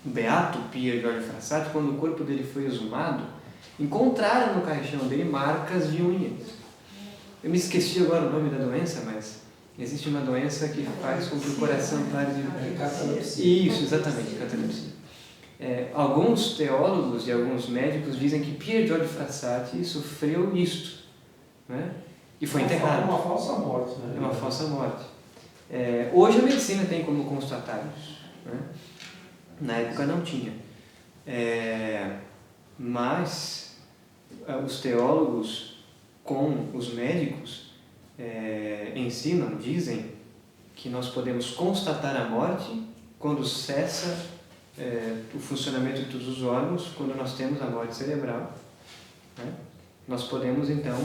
o beato Pier Giorgio Frassati, quando o corpo dele foi exumado, encontraram no caixão dele marcas de unhas. Eu me esqueci agora o nome da doença, mas existe uma doença que faz com que o coração pare de... catalepsia. Isso, exatamente, catalepsia. Alguns teólogos e alguns médicos dizem que Pier Giorgio Frassati sofreu isto, né? E foi enterrado. É uma falsa morte, né? É uma falsa morte. Hoje a medicina tem como constatar isso, né? Na época não tinha. Mas os teólogos com os médicos ensinam, dizem que nós podemos constatar a morte quando cessa o funcionamento de todos os órgãos, quando nós temos a morte cerebral. Né? Nós podemos então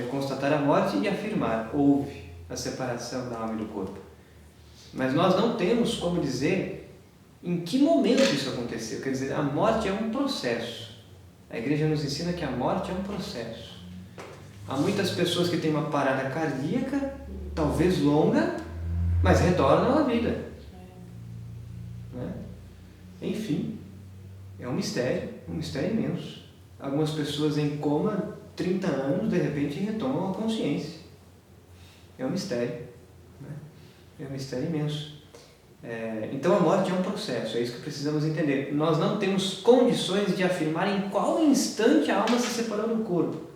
constatar a morte e afirmar: houve a separação da alma e do corpo. Mas nós não temos como dizer em que momento isso aconteceu. Quer dizer, a morte é um processo. A Igreja nos ensina que a morte é um processo. Há muitas pessoas que têm uma parada cardíaca, talvez longa, mas retornam à vida. Né? Enfim, é um mistério imenso. Algumas pessoas em coma, 30 anos, de repente retomam a consciência. É um mistério. Né? É um mistério imenso. Então a morte é um processo, é isso que precisamos entender. Nós não temos condições de afirmar em qual instante a alma se separou do corpo.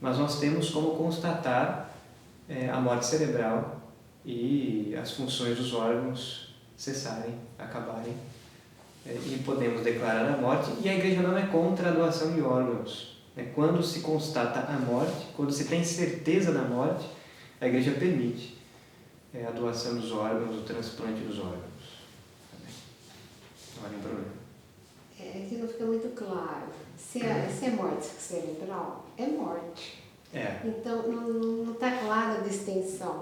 Mas nós temos como constatar a morte cerebral e as funções dos órgãos cessarem, acabarem, e podemos declarar a morte. E a Igreja não é contra a doação de órgãos. Quando se constata a morte, quando se tem certeza da morte, a Igreja permite a doação dos órgãos, o transplante dos órgãos. Não há nenhum problema. Aqui não fica muito claro. Se é morte cerebral, é morte. Então, não está clara a distinção.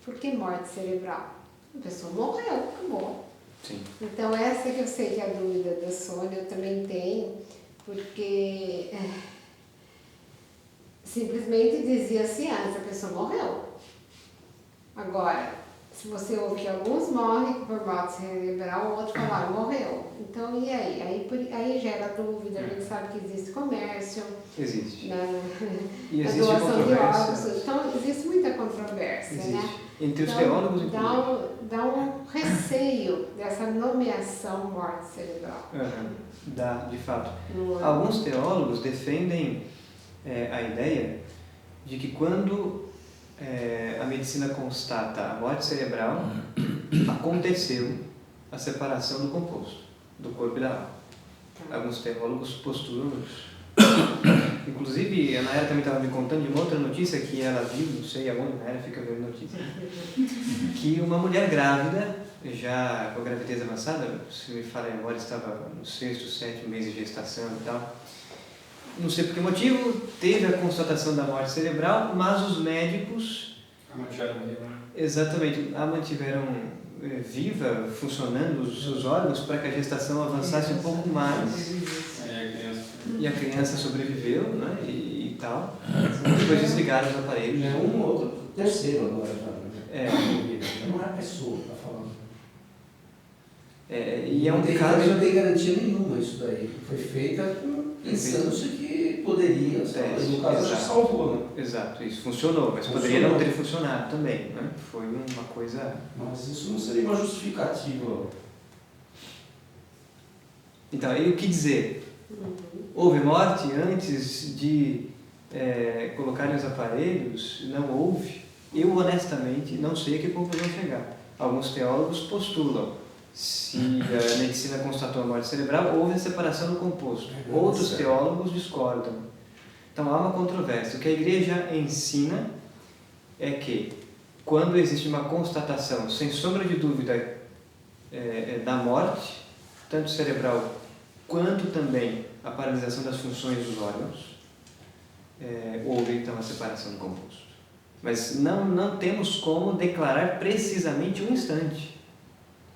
Por que morte cerebral? A pessoa morreu, acabou. Sim. Então, essa que eu sei que é a dúvida da Sônia, eu também tenho, porque simplesmente dizia-se antes, a pessoa morreu. Agora, Se você ouve que alguns morrem por morte cerebral, o outro fala, morreu. Então, e aí? Aí gera dúvida, a gente sabe que existe comércio. Existe. E existe doação de órgãos. Então, existe muita controvérsia, existe. né? Entre os então, teólogos, inclusive. Dá um receio dessa nomeação morte cerebral. Dá, de fato. Alguns teólogos defendem a ideia de que quando a medicina constata a morte cerebral, aconteceu a separação do composto, do corpo e da alma. Alguns teólogos postulam isso. Inclusive, a Nayara também estava me contando de uma outra notícia que ela viu, não sei aonde, a Nayara fica vendo notícia, que uma mulher grávida, já com a gravidez avançada, se me falha a memória, estava no 6º, 7º mês de gestação e tal, não sei por que motivo, teve a constatação da morte cerebral, mas os médicos A mantiveram viva. Exatamente, a mantiveram viva, funcionando os órgãos para que a gestação avançasse um pouco mais. E a criança sobreviveu, né? E tal. Depois desligaram os aparelhos. É um ou outro, terceiro agora já. Não é a pessoa que está falando. E é um caso. Não tem garantia nenhuma isso daí. Foi feita pensando-se que poderia, no caso já salvou, né? Exato, isso funcionou, mas poderia não ter funcionado também, né? Foi uma coisa... Mas isso não seria uma justificativa. Então, aí o que dizer? Houve morte antes de colocarem os aparelhos? Não houve. Eu, honestamente, não sei a que conclusão chegar. Alguns teólogos postulam. Se a medicina constatou a morte cerebral, houve a separação do composto. Outros teólogos discordam. Então há uma controvérsia. O que a igreja ensina é que, quando existe uma constatação, sem sombra de dúvida, da morte, tanto cerebral quanto também a paralisação das funções dos órgãos, houve então a separação do composto. Mas não temos como declarar precisamente um instante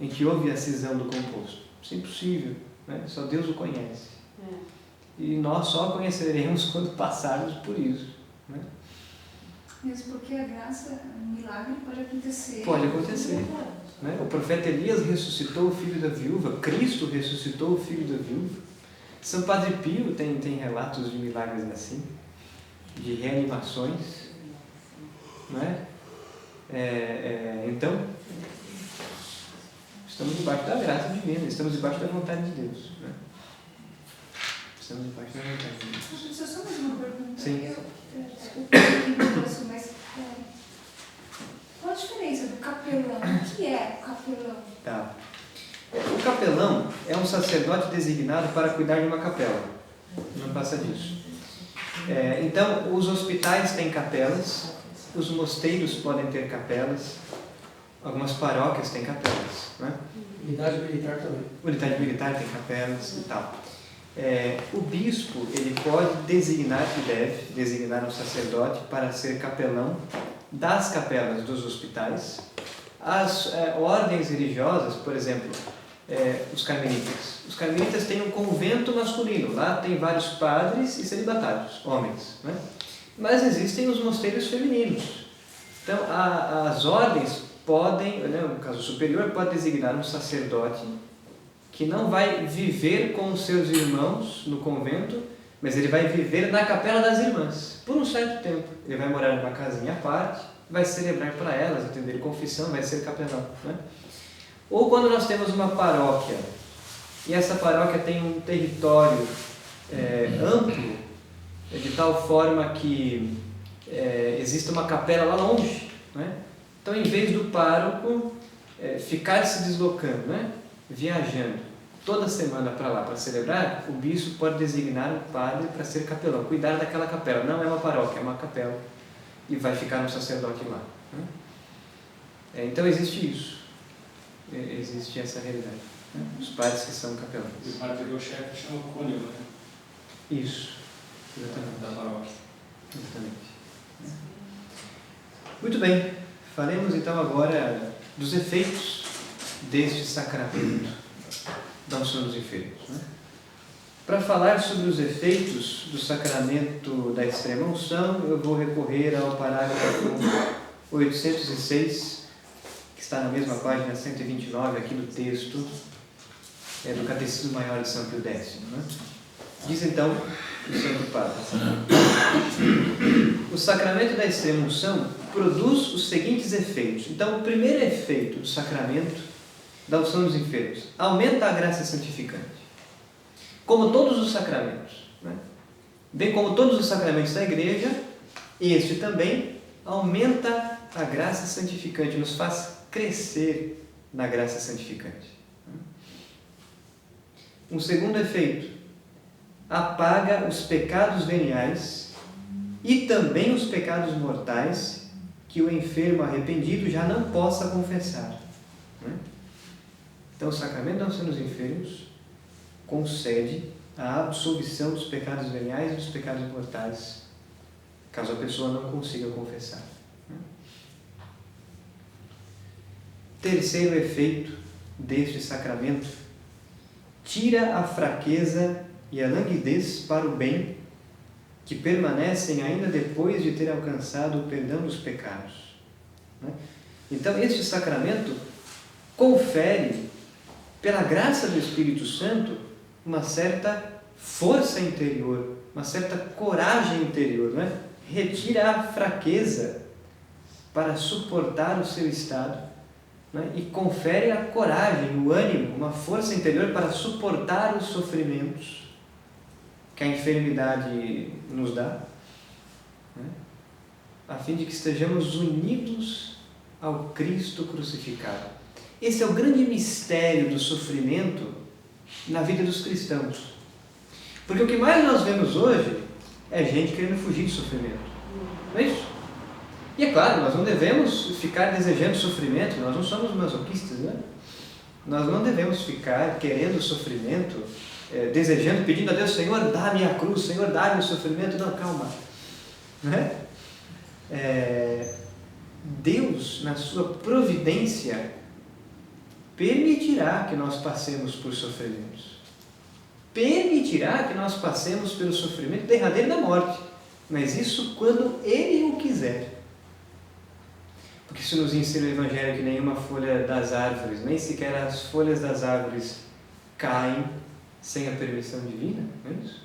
em que houve a cisão do composto. Isso é impossível, né? Só Deus o conhece. E nós só conheceremos quando passarmos por isso, né? Mesmo porque a graça, o milagre pode acontecer. Pode acontecer, né? O profeta Elias ressuscitou o filho da viúva, Cristo ressuscitou o filho da viúva. São Padre Pio tem relatos de milagres assim, de reanimações, né? Então, estamos debaixo da graça divina, estamos debaixo da vontade de Deus, né? Estamos debaixo da vontade de Deus. Deixa eu só mais uma pergunta. Sim. Desculpa, mas qual a diferença do capelão? O que é o capelão? Tá. O capelão é um sacerdote designado para cuidar de uma capela. Não passa disso. Então, os hospitais têm capelas, os mosteiros podem ter capelas, algumas paróquias têm capelas, né? Unidade militar também. Unidade militar tem capelas e tal. O bispo, ele pode designar, e deve designar um sacerdote para ser capelão das capelas dos hospitais. As ordens religiosas, por exemplo, os carmelitas. Os carmelitas têm um convento masculino, lá tem vários padres e celibatários, homens, né? Mas existem os mosteiros femininos. Então, as ordens podem, né, no caso superior, pode designar um sacerdote que não vai viver com os seus irmãos no convento, mas ele vai viver na capela das irmãs, por um certo tempo. Ele vai morar numa casinha à parte, vai celebrar para elas, atender confissão, vai ser capelão, né? Ou quando nós temos uma paróquia, e essa paróquia tem um território amplo, de tal forma que existe uma capela lá longe, né? Então, em vez do pároco ficar se deslocando, né, viajando toda semana para lá para celebrar, o bispo pode designar um padre para ser capelão, cuidar daquela capela. Não é uma paróquia, é uma capela, e vai ficar um sacerdote lá, né? Então existe isso, existe essa realidade, né? Os padres que são capelães. E o padre, o chefe, chama cônego, né? Isso, exatamente. Da paróquia. Exatamente. Muito bem, falemos então agora dos efeitos deste sacramento da unção dos enfermos, né? Para falar sobre os efeitos do sacramento da extrema unção, eu vou recorrer ao parágrafo 806 que está na mesma página 129 aqui do texto do Catecismo Maior de São Pio X. Né? Diz então o Santo Papa: o sacramento da extrema-unção produz os seguintes efeitos. Então, o primeiro efeito do sacramento da unção dos enfermos: aumenta a graça santificante. Como todos os sacramentos, né? Bem como todos os sacramentos da Igreja, este também aumenta a graça santificante, nos faz crescer na graça santificante. Um segundo efeito: apaga os pecados veniais e também os pecados mortais que o enfermo arrependido já não possa confessar. Então, o sacramento da unção dos enfermos concede a absolvição dos pecados veniais e dos pecados mortais, caso a pessoa não consiga confessar. Terceiro efeito deste sacramento: tira a fraqueza e a languidez para o bem, que permanecem ainda depois de ter alcançado o perdão dos pecados. Então, este sacramento confere, pela graça do Espírito Santo, uma certa força interior, uma certa coragem interior, não é? Retira a fraqueza para suportar o seu estado, não é? E confere a coragem, o ânimo, uma força interior para suportar os sofrimentos que a enfermidade nos dá, não é? A fim de que estejamos unidos ao Cristo crucificado. Esse é o grande mistério do sofrimento na vida dos cristãos. Porque o que mais nós vemos hoje é gente querendo fugir de sofrimento. Não é isso? E é claro, nós não devemos ficar desejando sofrimento, nós não somos masoquistas, né? Nós não devemos ficar querendo sofrimento, desejando, pedindo a Deus: Senhor, dá-me a cruz, Senhor, dá-me o sofrimento. Não, calma. Né? Deus, na sua providência, permitirá que nós passemos por sofrimentos. Permitirá que nós passemos pelo sofrimento derradeiro da morte. Mas isso quando Ele o quiser. Porque isso nos ensina o Evangelho que nenhuma folha das árvores, nem sequer as folhas das árvores caem sem a permissão divina. Não é isso?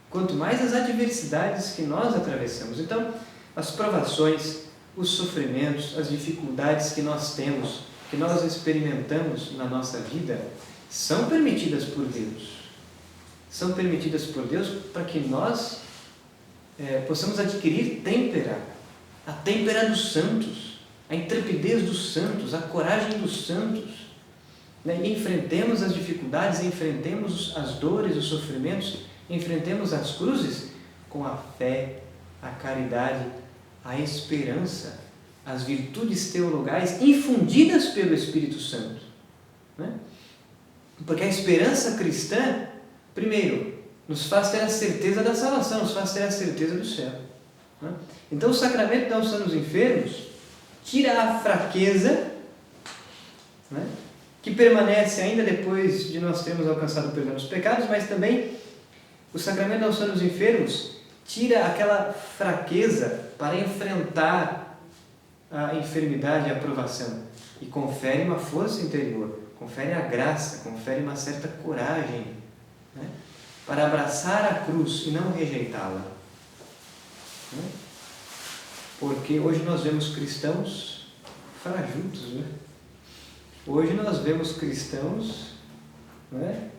Quanto mais as adversidades que nós atravessamos. Então, as provações, os sofrimentos, as dificuldades que nós temos, que nós experimentamos na nossa vida, são permitidas por Deus. São permitidas por Deus para que nós possamos adquirir têmpera, a têmpera dos santos, a intrepidez dos santos, a coragem dos santos. Né? E enfrentemos as dificuldades, enfrentemos as dores, os sofrimentos, enfrentemos as cruzes com a fé, a caridade, a esperança, as virtudes teologais infundidas pelo Espírito Santo. Né? Porque a esperança cristã, primeiro, nos faz ter a certeza da salvação, nos faz ter a certeza do céu. Né? Então, o sacramento da unção dos enfermos tira a fraqueza, né, que permanece ainda depois de nós termos alcançado o perdão dos pecados, mas também o sacramento da unção dos enfermos tira aquela fraqueza para enfrentar a enfermidade e a provação e confere uma força interior, confere a graça, confere uma certa coragem, né, para abraçar a cruz e não rejeitá-la. Né? Porque hoje nós vemos cristãos fajutos, né? Hoje nós vemos cristãos, né,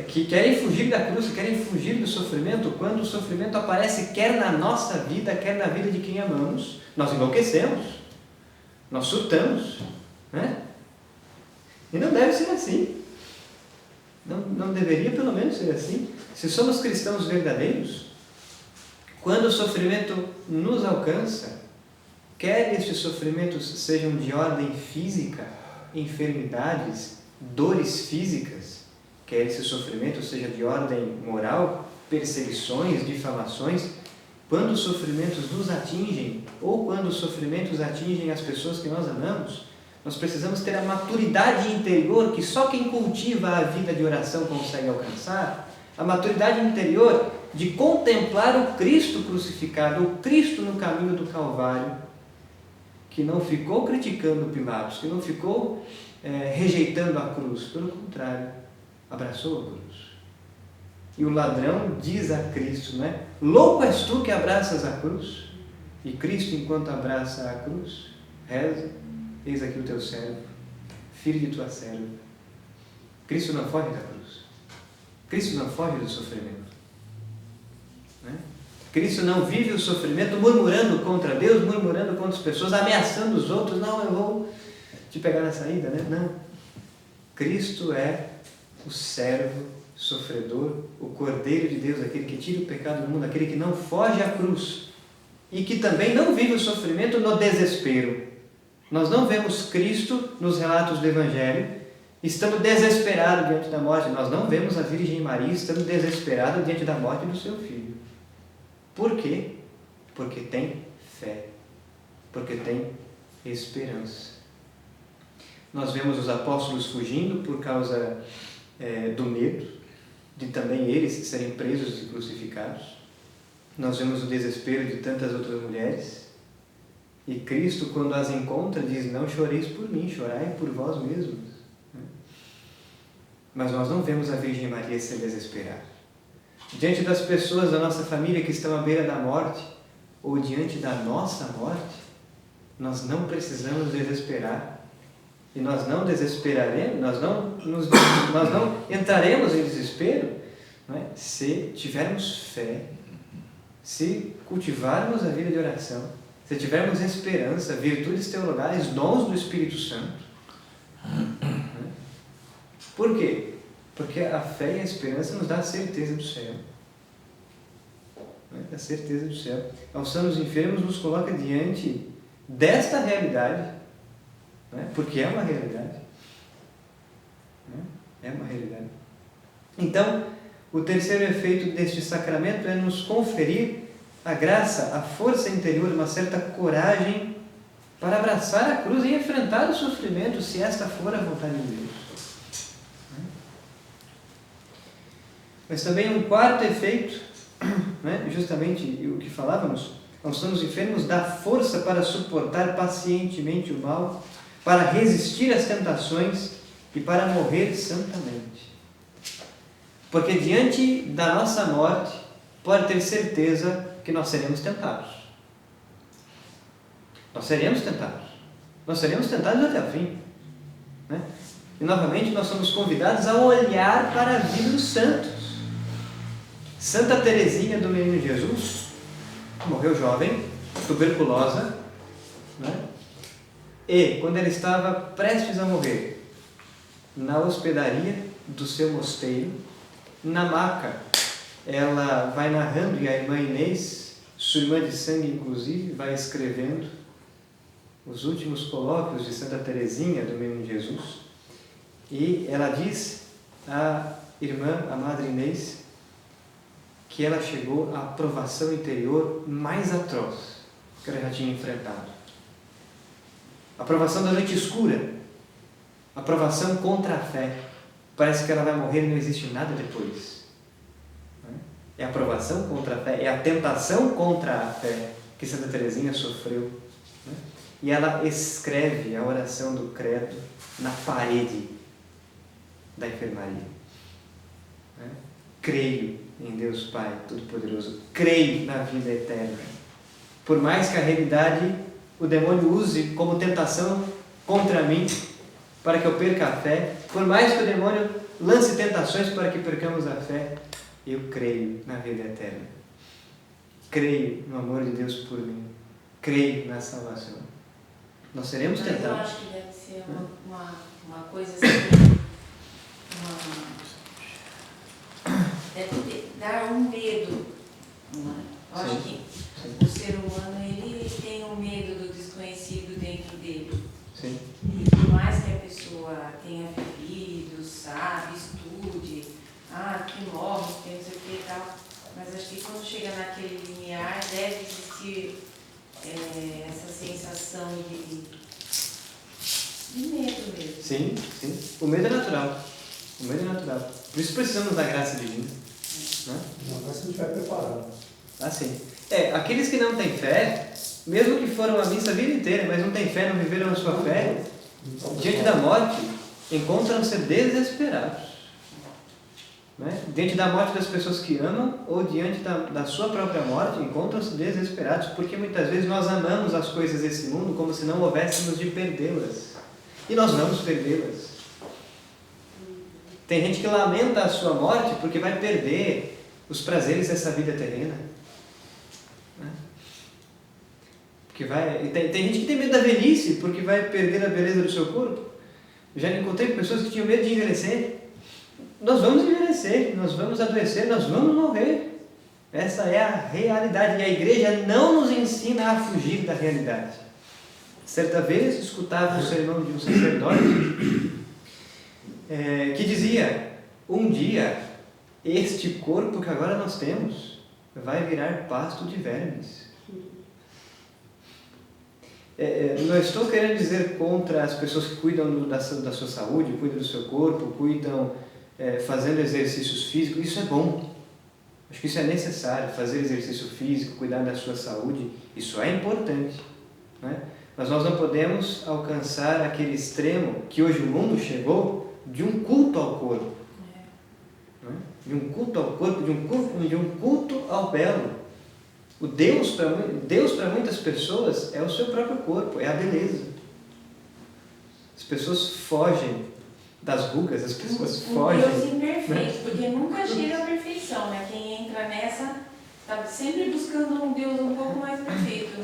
que querem fugir da cruz, querem fugir do sofrimento, quando o sofrimento aparece quer na nossa vida, quer na vida de quem amamos. Nós enlouquecemos, nós surtamos, né? E não deve ser assim. Não deveria pelo menos ser assim. Se somos cristãos verdadeiros, quando o sofrimento nos alcança, quer estes sofrimentos sejam de ordem física, enfermidades, dores físicas, quer esse sofrimento seja de ordem moral, perseguições, difamações, quando os sofrimentos nos atingem, ou quando os sofrimentos atingem as pessoas que nós amamos, nós precisamos ter a maturidade interior que só quem cultiva a vida de oração consegue alcançar, a maturidade interior de contemplar o Cristo crucificado, o Cristo no caminho do Calvário, que não ficou criticando Pilatos, que não ficou rejeitando a cruz. Pelo contrário, abraçou a cruz. E o ladrão diz a Cristo, né? Louco és tu que abraças a cruz? E Cristo, enquanto abraça a cruz, reza, eis aqui o teu servo, filho de tua serva. Cristo não foge da cruz. Cristo não foge do sofrimento. Né? Cristo não vive o sofrimento murmurando contra Deus, murmurando contra as pessoas, ameaçando os outros. Não, eu vou te pegar na saída, né? Não. Cristo é o servo sofredor, o Cordeiro de Deus, aquele que tira o pecado do mundo, aquele que não foge à cruz e que também não vive o sofrimento no desespero. Nós não vemos Cristo nos relatos do Evangelho estando desesperado diante da morte. Nós não vemos a Virgem Maria estando desesperada diante da morte do seu filho. Por quê? Porque tem fé, porque tem esperança. Nós vemos os apóstolos fugindo por causa do medo de também eles serem presos e crucificados. Nós vemos o desespero de tantas outras mulheres. E Cristo, quando as encontra, diz: não choreis por mim, chorai por vós mesmos. Mas nós não vemos a Virgem Maria se desesperar. Diante das pessoas da nossa família que estão à beira da morte, ou diante da nossa morte, nós não precisamos desesperar. E nós não desesperaremos, nós não entraremos em desespero, não é? Se tivermos fé, se cultivarmos a vida de oração, se tivermos esperança, virtudes teologais, dons do Espírito Santo. Por quê? Porque a fé e a esperança nos dá a certeza do céu. A certeza do céu. Alçando os enfermos nos coloca diante desta realidade, porque é uma realidade. É uma realidade. Então, o terceiro efeito deste sacramento é nos conferir a graça, a força interior, uma certa coragem para abraçar a cruz e enfrentar o sofrimento, se esta for a vontade de Deus. Mas também um quarto efeito, justamente o que falávamos, alçando os enfermos, dá força para suportar pacientemente o mal, para resistir às tentações e para morrer santamente. Porque diante da nossa morte, pode ter certeza que nós seremos tentados. Nós seremos tentados. Nós seremos tentados até o fim. E novamente nós somos convidados a olhar para a vida dos santos. Santa Teresinha do Menino Jesus morreu jovem, tuberculosa, e quando ela estava prestes a morrer, na hospedaria do seu mosteiro, na maca, ela vai narrando, e a irmã Inês, sua irmã de sangue inclusive, vai escrevendo os últimos colóquios de Santa Teresinha do Menino Jesus, e ela diz à irmã, a Madre Inês, que ela chegou à provação interior mais atroz que ela já tinha enfrentado. A provação da noite escura, a provação contra a fé. Parece que ela vai morrer e não existe nada depois. É a provação contra a fé, é a tentação contra a fé que Santa Teresinha sofreu. E ela escreve a oração do credo na parede da enfermaria. Creio em Deus Pai Todo-Poderoso, creio na vida eterna. Por mais que a realidade, o demônio use como tentação contra mim, para que eu perca a fé, por mais que o demônio lance tentações para que percamos a fé, eu creio na vida eterna. Creio no amor de Deus por mim. Creio na salvação. Nós seremos tentados. Eu acho que deve ser uma coisa assim, deve dar um medo. Eu acho que o ser humano ele tem um medo do desconhecido dentro dele. Sim. E por mais que a pessoa tenha vivido, sabe, estude, que morre, que não sei o que e tal, mas acho que quando chega naquele limiar deve existir essa sensação de medo mesmo. Sim, sim. O medo é natural. O medo é natural. Por isso precisamos da graça divina. Não, mas se não estiver preparado. Sim. Aqueles que não têm fé, mesmo que foram à missa a vida inteira, mas não têm fé, não viveram a sua fé, diante da morte, encontram-se desesperados. Né? Diante da morte das pessoas que amam, ou diante da sua própria morte, encontram-se desesperados, porque muitas vezes nós amamos as coisas desse mundo como se não houvéssemos de perdê-las. E nós vamos perdê-las. Tem gente que lamenta a sua morte porque vai perder os prazeres dessa vida terrena. Né? Tem gente que tem medo da velhice porque vai perder a beleza do seu corpo. Eu já encontrei pessoas que tinham medo de envelhecer. Nós vamos envelhecer, nós vamos adoecer, nós vamos morrer. Essa é a realidade. E a igreja não nos ensina a fugir da realidade. Certa vez escutava um sermão de um sacerdote que dizia: um dia este corpo que agora nós temos vai virar pasto de vermes. Não estou querendo dizer contra as pessoas que cuidam da sua saúde, cuidam do seu corpo, cuidam fazendo exercícios físicos. Isso é bom. Acho que isso é necessário, fazer exercício físico, cuidar da sua saúde. Isso é importante. Né? Mas nós não podemos alcançar aquele extremo que hoje o mundo chegou de um culto ao corpo. Né? De um culto ao corpo, de um culto ao belo. O Deus para muitas pessoas é o seu próprio corpo, é a beleza. As pessoas fogem das rugas, as pessoas fogem. Um Deus imperfeito, porque nunca chega à perfeição, né? Quem entra nessa está sempre buscando um Deus um pouco mais perfeito,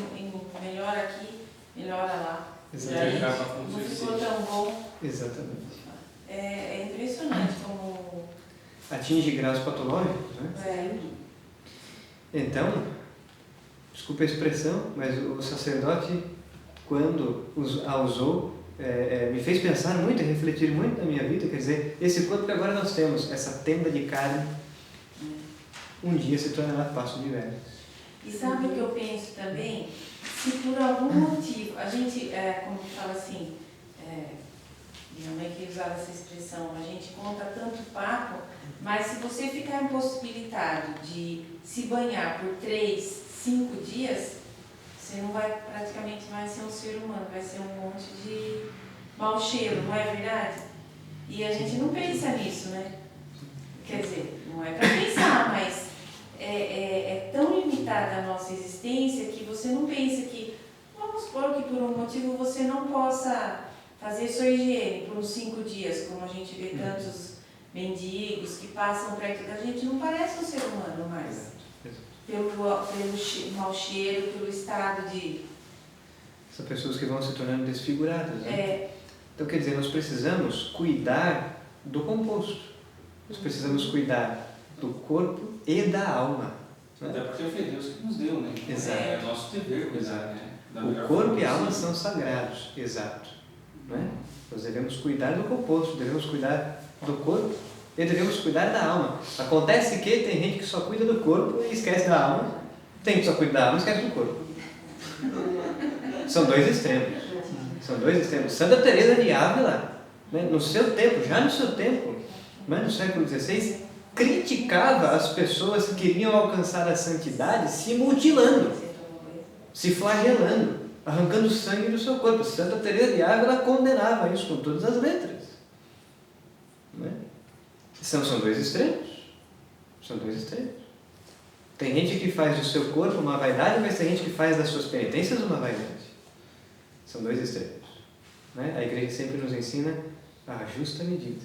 melhor aqui, melhora lá. Exatamente. Não ficou tão bom. Exatamente. É impressionante como atinge graus patológicos, né? Então, desculpe a expressão, mas o sacerdote, quando a usou, me fez pensar muito e refletir muito na minha vida. Quer dizer, esse corpo que agora nós temos, essa tenda de carne, um dia se tornará pasto de vermes. E sabe o que eu penso também? Se por algum motivo, a gente, como fala assim, minha mãe que usava essa expressão, a gente conta tanto papo, mas se você ficar impossibilitado de se banhar por 3, 5 dias, você não vai, praticamente vai ser um ser humano, vai ser um monte de mau cheiro, não é verdade? E a gente não pensa nisso, né? Quer dizer, não é para pensar, mas é tão limitada a nossa existência que você não pensa que, vamos supor que por um motivo você não possa fazer sua higiene por uns 5 dias, como a gente vê tantos mendigos que passam perto da gente, não parece um ser humano mais. Pelo mau cheiro, pelo estado de... São pessoas que vão se tornando desfiguradas. Né? Então, quer dizer, nós precisamos cuidar do composto. Nós precisamos cuidar do corpo e da alma. Né? Até porque foi Deus que nos deu, né? Exato. É nosso dever cuidar, né? O corpo e a alma são sagrados. Exato. Né? Nós devemos cuidar do composto, devemos cuidar do corpo e devemos cuidar da alma. Acontece que tem gente que só cuida do corpo e esquece da alma. Tem que só cuidar da alma e esquece do corpo. São dois extremos. São dois extremos. Santa Teresa de Ávila, né, no seu tempo, já no seu tempo, né, no século XVI, criticava as pessoas que queriam alcançar a santidade se mutilando, se flagelando, arrancando sangue do seu corpo. Santa Teresa de Ávila condenava isso com todas as letras. Né? São dois extremos. São dois extremos. Tem gente que faz do seu corpo uma vaidade, mas tem gente que faz das suas penitências uma vaidade. São dois extremos. Né? A igreja sempre nos ensina a justa medida.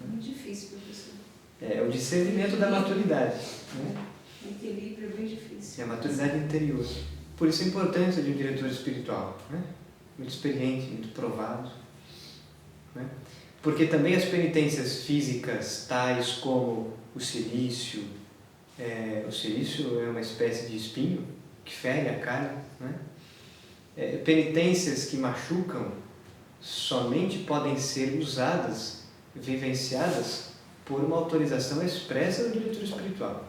Muito difícil, professor. É o discernimento da maturidade. Né? O equilíbrio é bem difícil. É a maturidade interior. Por isso a importância de um diretor espiritual. Né? Muito experiente, muito provado. Né? Porque também as penitências físicas, tais como o silício é uma espécie de espinho que fere a carne. Né? Penitências que machucam somente podem ser usadas, vivenciadas por uma autorização expressa do diretor espiritual.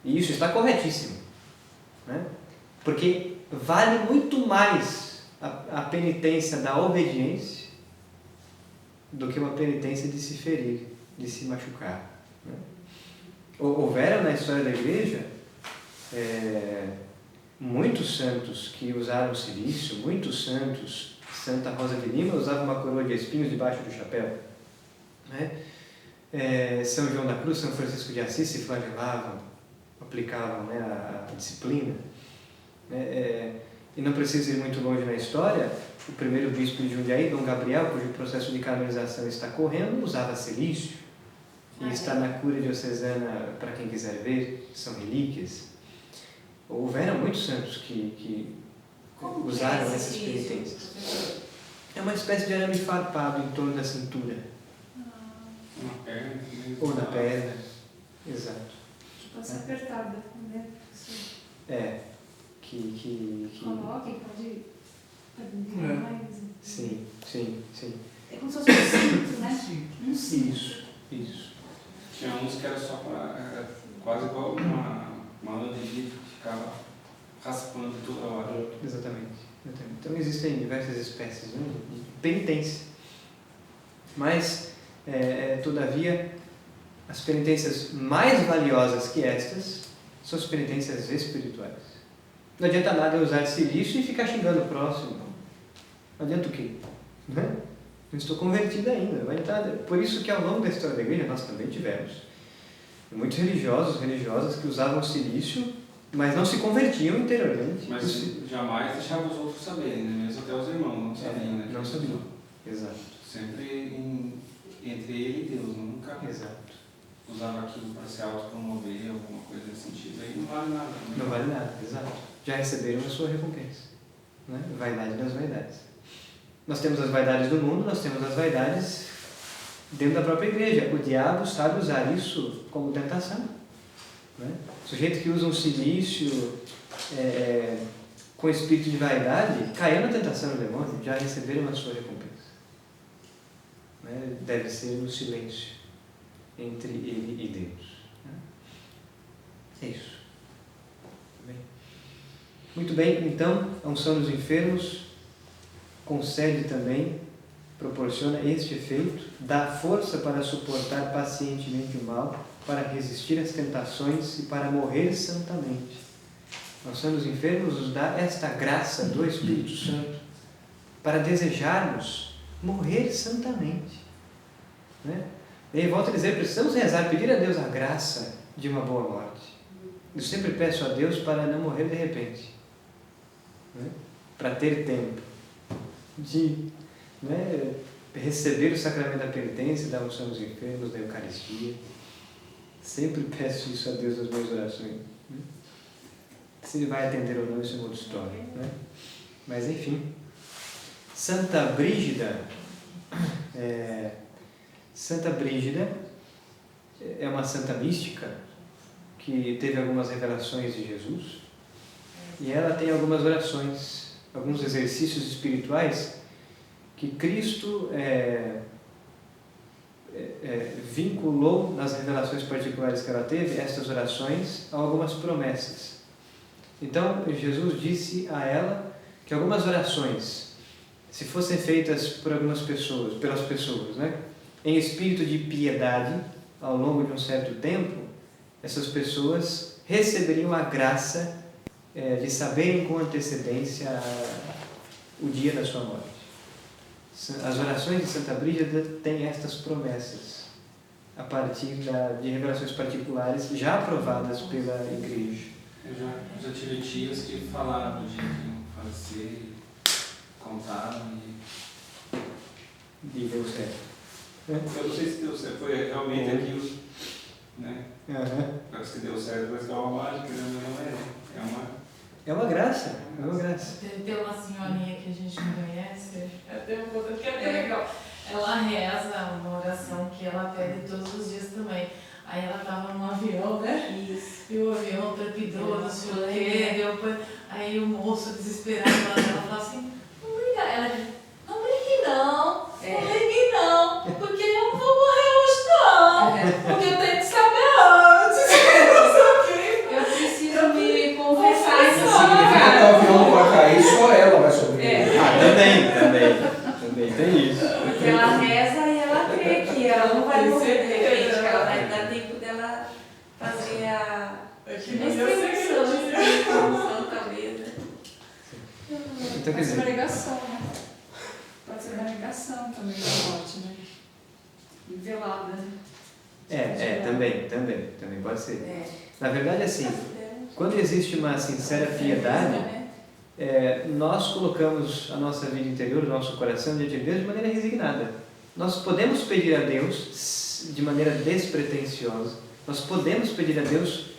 E isso está corretíssimo. Né? Porque vale muito mais a penitência da obediência do que uma penitência de se ferir, de se machucar. Né? Houveram na história da igreja muitos santos que usaram silício, muitos santos, Santa Rosa de Lima usava uma coroa de espinhos debaixo do chapéu. Né? São João da Cruz, São Francisco de Assis se flagelavam, aplicavam, né, a disciplina. Né? E não precisa ir muito longe na história, o primeiro bispo de Jundiaí, Dom Gabriel, cujo processo de canonização está correndo, usava silício. E está na cura diocesana, para quem quiser ver, são relíquias. Houveram muitos santos que usaram essas penitências. É uma espécie de arame farpado em torno da cintura. Uma perna. Ou na perna. Exato. Pode ser apertada, né? Coloca e pode adentrar mais. Sim. É como se fosse um cinto, né? Um cinto. Isso. Tinha uns que era só para. Quase igual uma lã de vidro que ficava raspando toda hora. Exatamente. Então existem diversas espécies, né, de penitência. Mas, todavia, as penitências mais valiosas que estas são as penitências espirituais. Não adianta nada eu usar silício e ficar xingando o próximo. Não adianta o quê? Né? Não estou convertido ainda. Vai adiantar. Por isso que ao longo da história da igreja nós também tivemos muitos religiosos, religiosas que usavam silício, mas não se convertiam interiormente. Mas jamais deixavam os outros saberem, né? Mesmo até os irmãos não sabiam, né? Não sabiam. Exato. Sempre entre ele e Deus, nunca Exato. usava aquilo para se autopromover, alguma coisa nesse sentido. Aí não vale nada. Né? Não vale nada, exato. Já receberam a sua recompensa. Né? Vaidade das vaidades. Nós temos as vaidades do mundo, nós temos as vaidades dentro da própria igreja. O diabo sabe usar isso como tentação. Né? O sujeito que usa um silício com espírito de vaidade caiu na tentação do demônio, já receberam a sua recompensa. Né? Deve ser no silêncio entre ele e Deus. Né? É isso. Muito bem, então, a unção dos enfermos concede também, proporciona este efeito, dá força para suportar pacientemente o mal, para resistir às tentações e para morrer santamente. A unção dos enfermos nos dá esta graça do Espírito Santo para desejarmos morrer santamente. Né? E volto a dizer, precisamos rezar, pedir a Deus a graça de uma boa morte. Eu sempre peço a Deus para não morrer de repente. Né? Para ter tempo de receber o sacramento da penitência, da unção dos enfermos, da Eucaristia. Sempre peço isso a Deus nas minhas orações. Né? Se Ele vai atender ou não, isso é uma outra história. Né? Mas enfim, Santa Brígida é uma santa mística que teve algumas revelações de Jesus e ela tem algumas orações, alguns exercícios espirituais que Cristo vinculou nas revelações particulares que ela teve, estas orações, a algumas promessas. Então, Jesus disse a ela que algumas orações, se fossem feitas por algumas pessoas, pelas pessoas, né, em espírito de piedade, ao longo de um certo tempo, essas pessoas receberiam a graça de saberem com antecedência o dia da sua morte. As orações de Santa Brígida têm estas promessas, a partir de revelações particulares já aprovadas pela Igreja. Eu já tive tias que falaram do dia que iam falecer, contaram e deu certo. Eu não sei se deu certo, foi realmente aquilo, né? Parece que deu certo, parece que é uma mágica, né? É uma graça, é uma graça. Tem uma senhorinha que a gente não conhece, tem uma coisa que é bem legal. Ela reza uma oração que ela pede todos os dias também. Aí ela tava num avião, né? Isso. E o avião trepidou, não sei o quê. Aí o moço desesperado lá dela falou assim, não briga. Ela disse, não brigue não, não brigue não, porque eu não vou morrer hoje não. Porque eu tenho que saber antes. Eu preciso me confessar. Significa que o avião não vai cair, só ela vai sobreviver. Também tem isso. Porque ela reza e ela crê que ela não vai morrer de repente, que ela vai dar tempo dela fazer a extensão, talvez. Então, quer Pode ser uma dizer, negação, né? Pode ser uma negação também da morte, né? Velada, né? também pode ser. Na verdade, assim, quando existe uma sincera piedade, nós colocamos a nossa vida interior, o nosso coração diante de Deus de maneira resignada. Nós podemos pedir a Deus de maneira despretensiosa, nós podemos pedir a Deus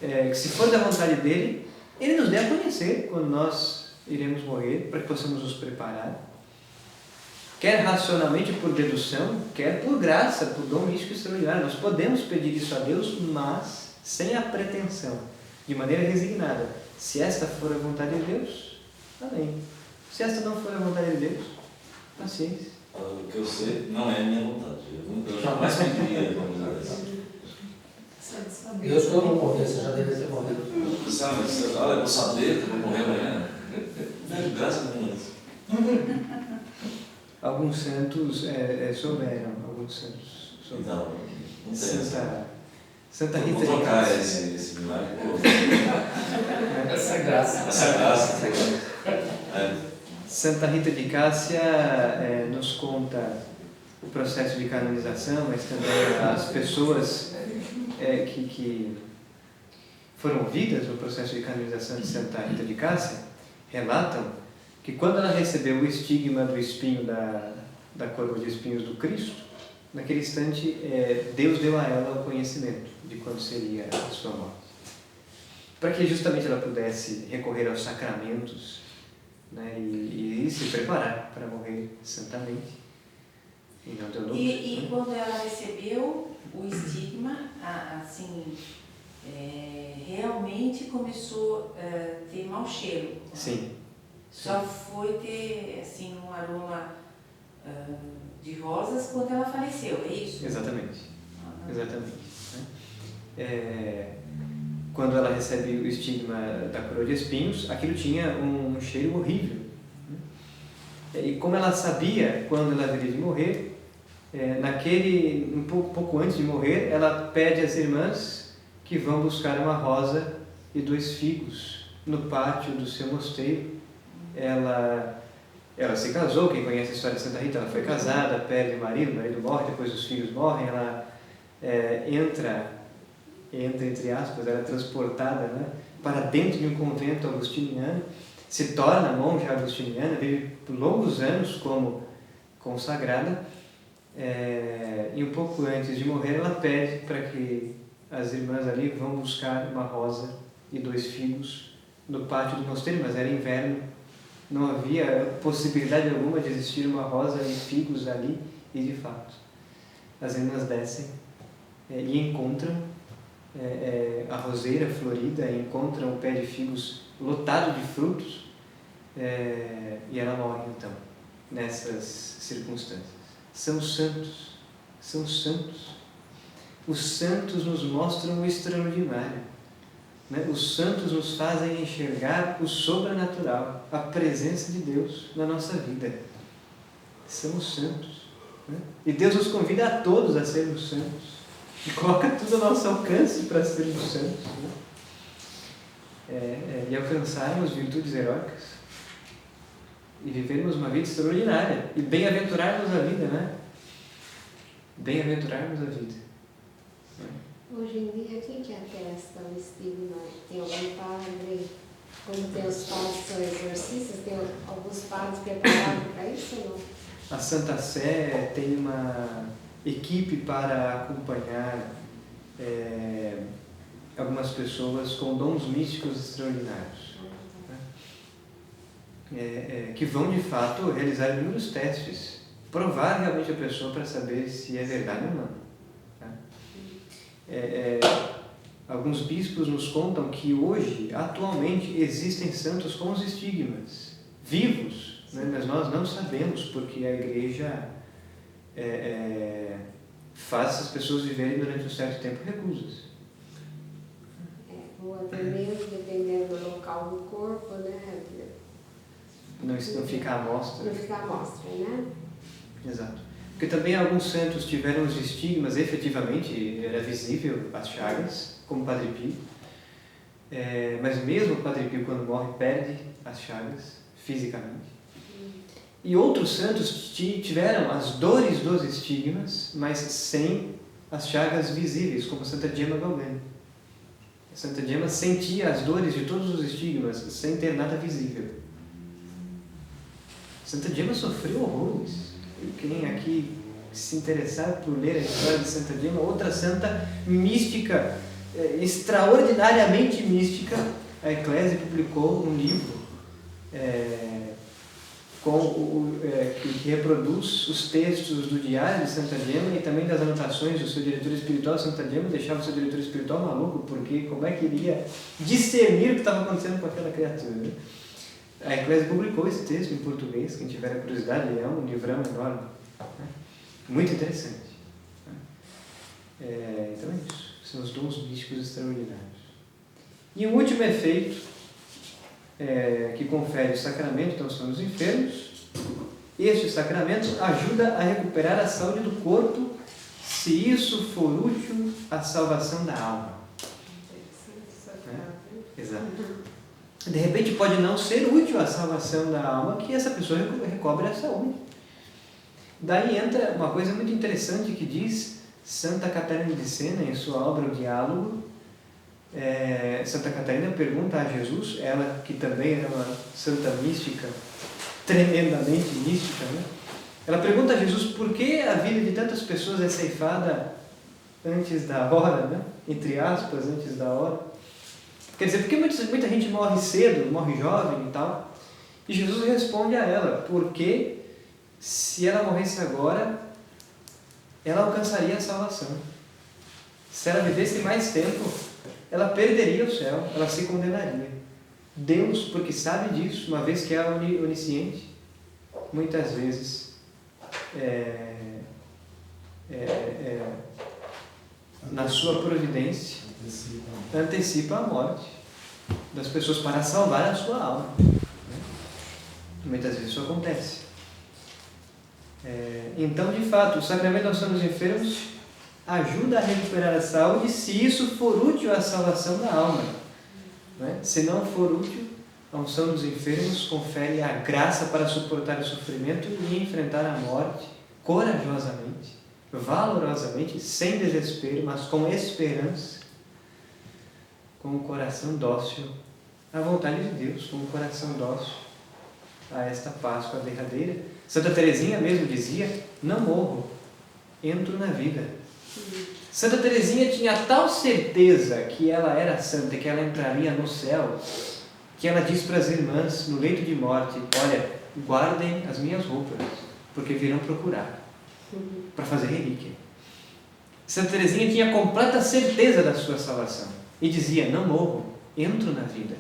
que, se for da vontade dEle, Ele nos dê a conhecer quando nós iremos morrer, para que possamos nos preparar. Quer racionalmente por dedução, quer por graça, por dom místico extraordinário. Nós podemos pedir isso a Deus, mas sem a pretensão, de maneira resignada. Se esta for a vontade de Deus, amém. Se esta não for a vontade de Deus, paciência. O que eu sei não é a minha vontade. Eu jamais pediria uma coisa dessa. Deus, quando eu morrer, você já deve ter morrido. Sabe, olha, eu vou saber que eu vou morrer amanhã. Não é de graça nenhuma isso. Alguns santos souberam, alguns santos souberam. Não tem. Santa Rita Vou de trocar Cássia. esse milagre. Essa graça. Essa graça. Santa Rita de Cássia nos conta o processo de canonização, mas também as pessoas que foram ouvidas no processo de canonização de Santa Rita de Cássia relatam que quando ela recebeu o estigma do espinho da coroa de espinhos do Cristo, naquele instante Deus deu a ela o conhecimento de quando seria a sua morte, para que justamente ela pudesse recorrer aos sacramentos, né, e se preparar para morrer santamente. E quando ela recebeu o estigma, assim, realmente começou a ter mau cheiro. Sim. Só foi ter assim, um aroma de rosas quando ela faleceu, é isso? Exatamente. Quando ela recebe o estigma da coroa de espinhos, aquilo tinha um cheiro horrível. E como ela sabia quando ela haveria de morrer, um pouco antes de morrer, ela pede às irmãs que vão buscar uma rosa e 2 figos no pátio do seu mosteiro. Ela se casou, quem conhece a história de Santa Rita, ela foi casada, perde o marido morre, depois os filhos morrem, ela entra entre aspas, ela é transportada, né, para dentro de um convento agustiniano, se torna monja agustiniana, vive por longos anos como consagrada, e um pouco antes de morrer ela pede para que as irmãs ali vão buscar uma rosa e 2 figos no pátio do mosteiro, mas era inverno, não havia possibilidade alguma de existir uma rosa e figos ali, e de fato as irmãs descem e encontram a roseira florida, encontram o pé de figos lotado de frutos, e ela morre então nessas circunstâncias. São santos. Os santos nos mostram o extraordinário, né? Os santos nos fazem enxergar o sobrenatural, a presença de Deus na nossa vida. São os santos, né? E Deus nos convida a todos a sermos santos e coloca tudo ao nosso alcance para sermos santos, né? E alcançarmos virtudes heróicas e vivermos uma vida extraordinária e bem-aventurarmos a vida, né? Bem-aventurarmos a vida. Hoje em dia, quem que atesta o estigma? Tem algum padre? Como tem os padres que são exorcistas, tem alguns padres preparados para isso ou não? A Santa Sé tem uma equipe para acompanhar algumas pessoas com dons místicos extraordinários, né? Que vão de fato realizar inúmeros testes, provar realmente a pessoa para saber se é verdade ou não, né? Alguns bispos nos contam que hoje, atualmente, existem santos com os estigmas vivos, né? Mas nós não sabemos porque a Igreja faz essas pessoas viverem durante um certo tempo reclusas. Ou até mesmo, dependendo do local do corpo, né? Não fica à mostra. Não fica à mostra, né? Exato. Porque também alguns santos tiveram os estigmas, efetivamente, era visível as chagas, como o Padre Pio. Mas mesmo o Padre Pio, quando morre, perde as chagas fisicamente. E outros santos tiveram as dores dos estigmas, mas sem as chagas visíveis, como Santa Gemma Galgani. Santa Gemma sentia as dores de todos os estigmas, sem ter nada visível. Santa Gemma sofreu horrores. Quem aqui se interessar por ler a história de Santa Gemma, outra santa mística, extraordinariamente mística, a Eclésia publicou um livro que reproduz os textos do diário de Santa Gemma e também das anotações do seu diretor espiritual. Santa Gemma deixava o seu diretor espiritual maluco, porque como é que iria discernir o que estava acontecendo com aquela criatura, né? A Eclésia publicou esse texto em português, quem tiver a curiosidade, é um livrão enorme, né? Muito interessante. Então é isso, são os dons místicos extraordinários. E o último efeito que confere o sacramento, então são os enfermos. Este sacramento ajuda a recuperar a saúde do corpo, se isso for útil à salvação da alma. Exato. De repente pode não ser útil à salvação da alma que essa pessoa recobre a saúde. Daí entra uma coisa muito interessante que diz Santa Catarina de Sena em sua obra O Diálogo. Santa Catarina pergunta a Jesus, ela que também era uma santa mística, tremendamente mística, né? Ela pergunta a Jesus por que a vida de tantas pessoas é ceifada antes da hora, né? Entre aspas, antes da hora. Quer dizer, por que muita gente morre cedo, morre jovem e tal? E Jesus responde a ela, porque se ela morresse agora, ela alcançaria a salvação. Se ela vivesse mais tempo, ela perderia o céu, ela se condenaria. Deus, porque sabe disso, uma vez que é onisciente, muitas vezes na sua providência antecipa a morte das pessoas para salvar a sua alma. Muitas vezes isso acontece. Então, de fato, o sacramento da unção dos enfermos ajuda a recuperar a saúde se isso for útil à salvação da alma. Né? Se não for útil, a unção dos enfermos confere a graça para suportar o sofrimento e enfrentar a morte corajosamente, valorosamente, sem desespero, mas com esperança, com o coração dócil à vontade de Deus, com o coração dócil a esta Páscoa derradeira. Santa Teresinha mesmo dizia, não morro, entro na vida. Santa Teresinha tinha tal certeza que ela era santa, que ela entraria no céu, que ela diz para as irmãs no leito de morte, olha, guardem as minhas roupas, porque virão procurar para fazer relíquia. Santa Teresinha tinha completa certeza da sua salvação e dizia, não morro, entro na vida.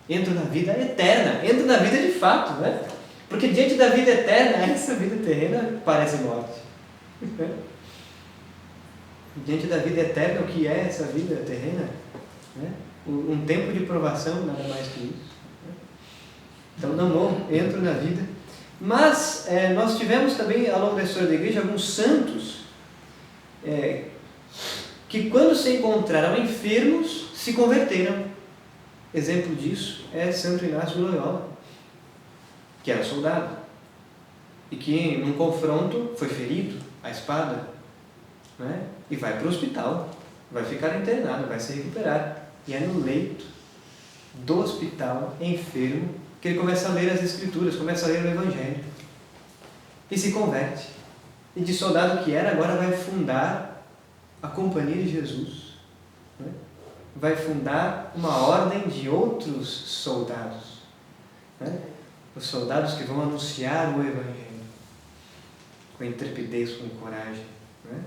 Entro na vida eterna, entro na vida de fato, né? Porque diante da vida eterna, essa vida terrena parece morte. Diante da vida eterna, o que é essa vida terrena? Né? Um tempo de provação, nada mais que isso. Então, não morro, entro na vida. Mas nós tivemos também, ao longo da história da igreja, alguns santos que, quando se encontraram enfermos, se converteram. Exemplo disso é Santo Inácio de Loyola, que era soldado e que, num confronto, foi ferido à espada, né? E vai para o hospital, vai ficar internado, vai se recuperar. E é no leito do hospital, enfermo, que ele começa a ler as Escrituras, começa a ler o Evangelho e se converte. E de soldado que era, agora vai fundar a Companhia de Jesus, né? Vai fundar uma ordem de outros soldados, né? Os soldados que vão anunciar o Evangelho com intrepidez, com coragem, né?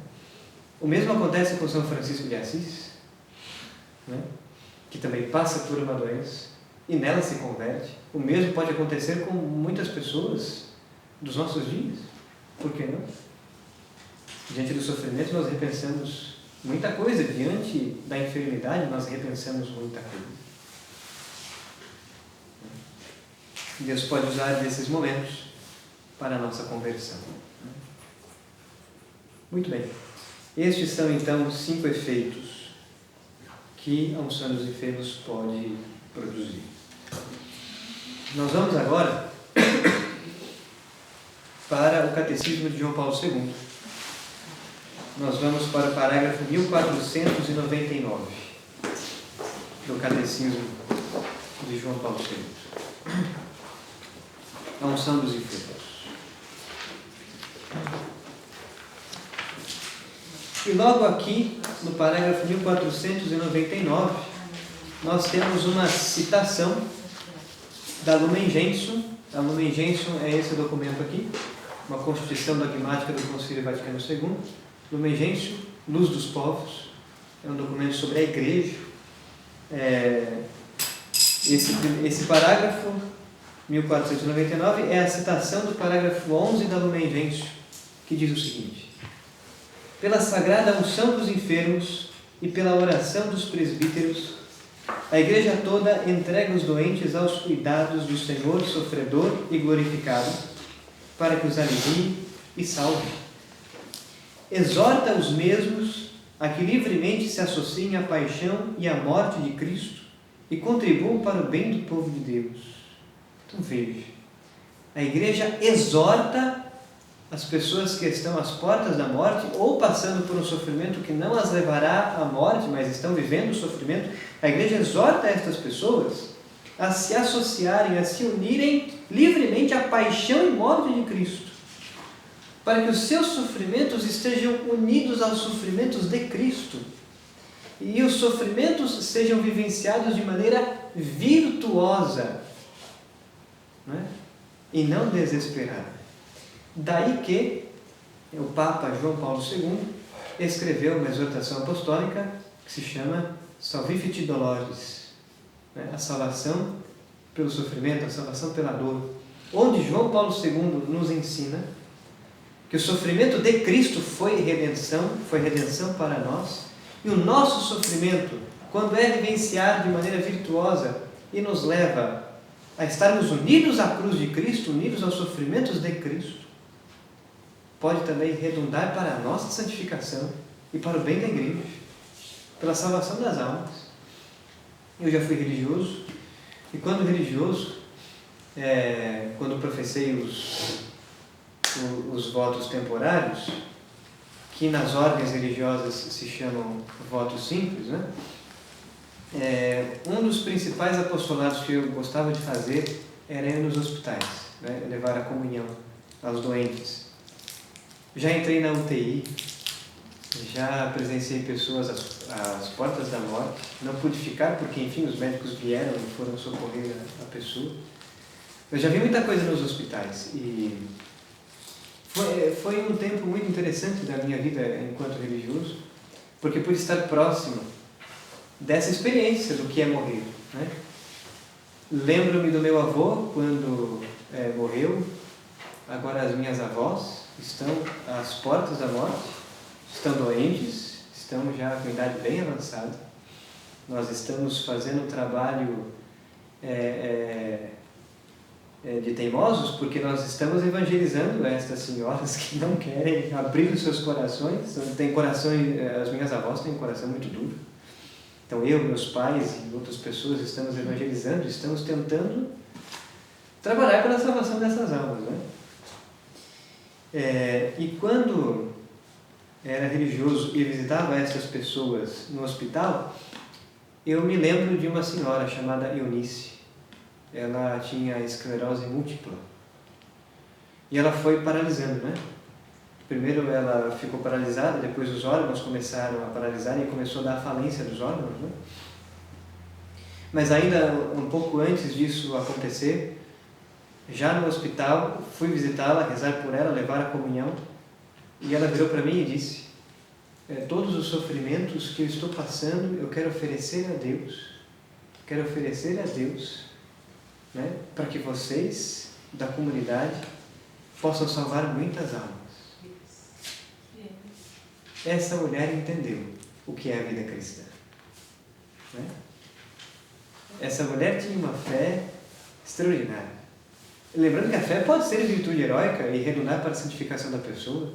O mesmo acontece com São Francisco de Assis, né? Que também passa por uma doença e nela se converte. O mesmo pode acontecer com muitas pessoas dos nossos dias. Por que não? Diante do sofrimento nós repensamos muita coisa, diante da enfermidade nós repensamos muita coisa. Deus pode usar desses momentos para a nossa conversão. Muito bem. Estes são então 5 efeitos que a unção dos enfermos pode produzir. Nós vamos agora para o Catecismo de João Paulo II. Nós vamos para o parágrafo 1499 do Catecismo de João Paulo II. A unção dos enfermos. E logo aqui, no parágrafo 1499, nós temos uma citação da Lumen Gentium. A Lumen Gentium é esse documento aqui, uma constituição dogmática do Concílio Vaticano II. Lumen Gentium, Luz dos Povos, é um documento sobre a Igreja. Esse parágrafo, 1499, é a citação do parágrafo 11 da Lumen Gentium, que diz o seguinte: pela sagrada unção dos enfermos e pela oração dos presbíteros, a Igreja toda entrega os doentes aos cuidados do Senhor sofredor e glorificado, para que os alivie e salve. Exorta os mesmos a que livremente se associem à paixão e à morte de Cristo e contribuam para o bem do povo de Deus. Então veja, a Igreja exorta as pessoas que estão às portas da morte ou passando por um sofrimento que não as levará à morte, mas estão vivendo o sofrimento. A Igreja exorta estas pessoas a se associarem, a se unirem livremente à paixão e morte de Cristo, para que os seus sofrimentos estejam unidos aos sofrimentos de Cristo e os sofrimentos sejam vivenciados de maneira virtuosa, não é? E não desesperada. Daí que o Papa João Paulo II escreveu uma exortação apostólica que se chama Salvifici Doloris, né? A salvação pelo sofrimento, a salvação pela dor, onde João Paulo II nos ensina que o sofrimento de Cristo foi redenção para nós, e o nosso sofrimento, quando é vivenciado de maneira virtuosa e nos leva a estarmos unidos à cruz de Cristo, unidos aos sofrimentos de Cristo, pode também redundar para a nossa santificação e para o bem da Igreja, pela salvação das almas. Eu já fui religioso, e quando religioso, quando professei os votos temporários, que nas ordens religiosas se chamam votos simples, né? Um dos principais apostolados que eu gostava de fazer era ir nos hospitais, né? Levar a comunhão aos doentes. Já entrei na UTI, já presenciei pessoas às portas da morte, não pude ficar porque, enfim, os médicos vieram e foram socorrer a pessoa. Eu já vi muita coisa nos hospitais e foi um tempo muito interessante da minha vida enquanto religioso, porque pude estar próximo dessa experiência do que é morrer, né? Lembro-me do meu avô quando morreu. Agora as minhas avós estão às portas da morte, estão doentes, estão já com idade bem avançada. Nós estamos fazendo um trabalho de teimosos, porque nós estamos evangelizando estas senhoras que não querem abrir os seus corações. As minhas avós têm um coração muito duro. Então eu, meus pais e outras pessoas estamos evangelizando, estamos tentando trabalhar pela salvação dessas almas, né? E quando era religioso e visitava essas pessoas no hospital, eu me lembro de uma senhora chamada Eunice. Ela tinha esclerose múltipla e ela foi paralisando, né? Primeiro ela ficou paralisada, depois os órgãos começaram a paralisar e começou a dar falência dos órgãos, né? Mas ainda um pouco antes disso acontecer, já no hospital, fui visitá-la, rezar por ela, levar a comunhão, e ela virou para mim e disse: todos os sofrimentos que eu estou passando, eu quero oferecer a Deus, né, para que vocês da comunidade possam salvar muitas almas. Essa mulher entendeu o que é a vida cristã, né? Essa mulher tinha uma fé extraordinária. Lembrando que a fé pode ser virtude heróica e redundar para a santificação da pessoa.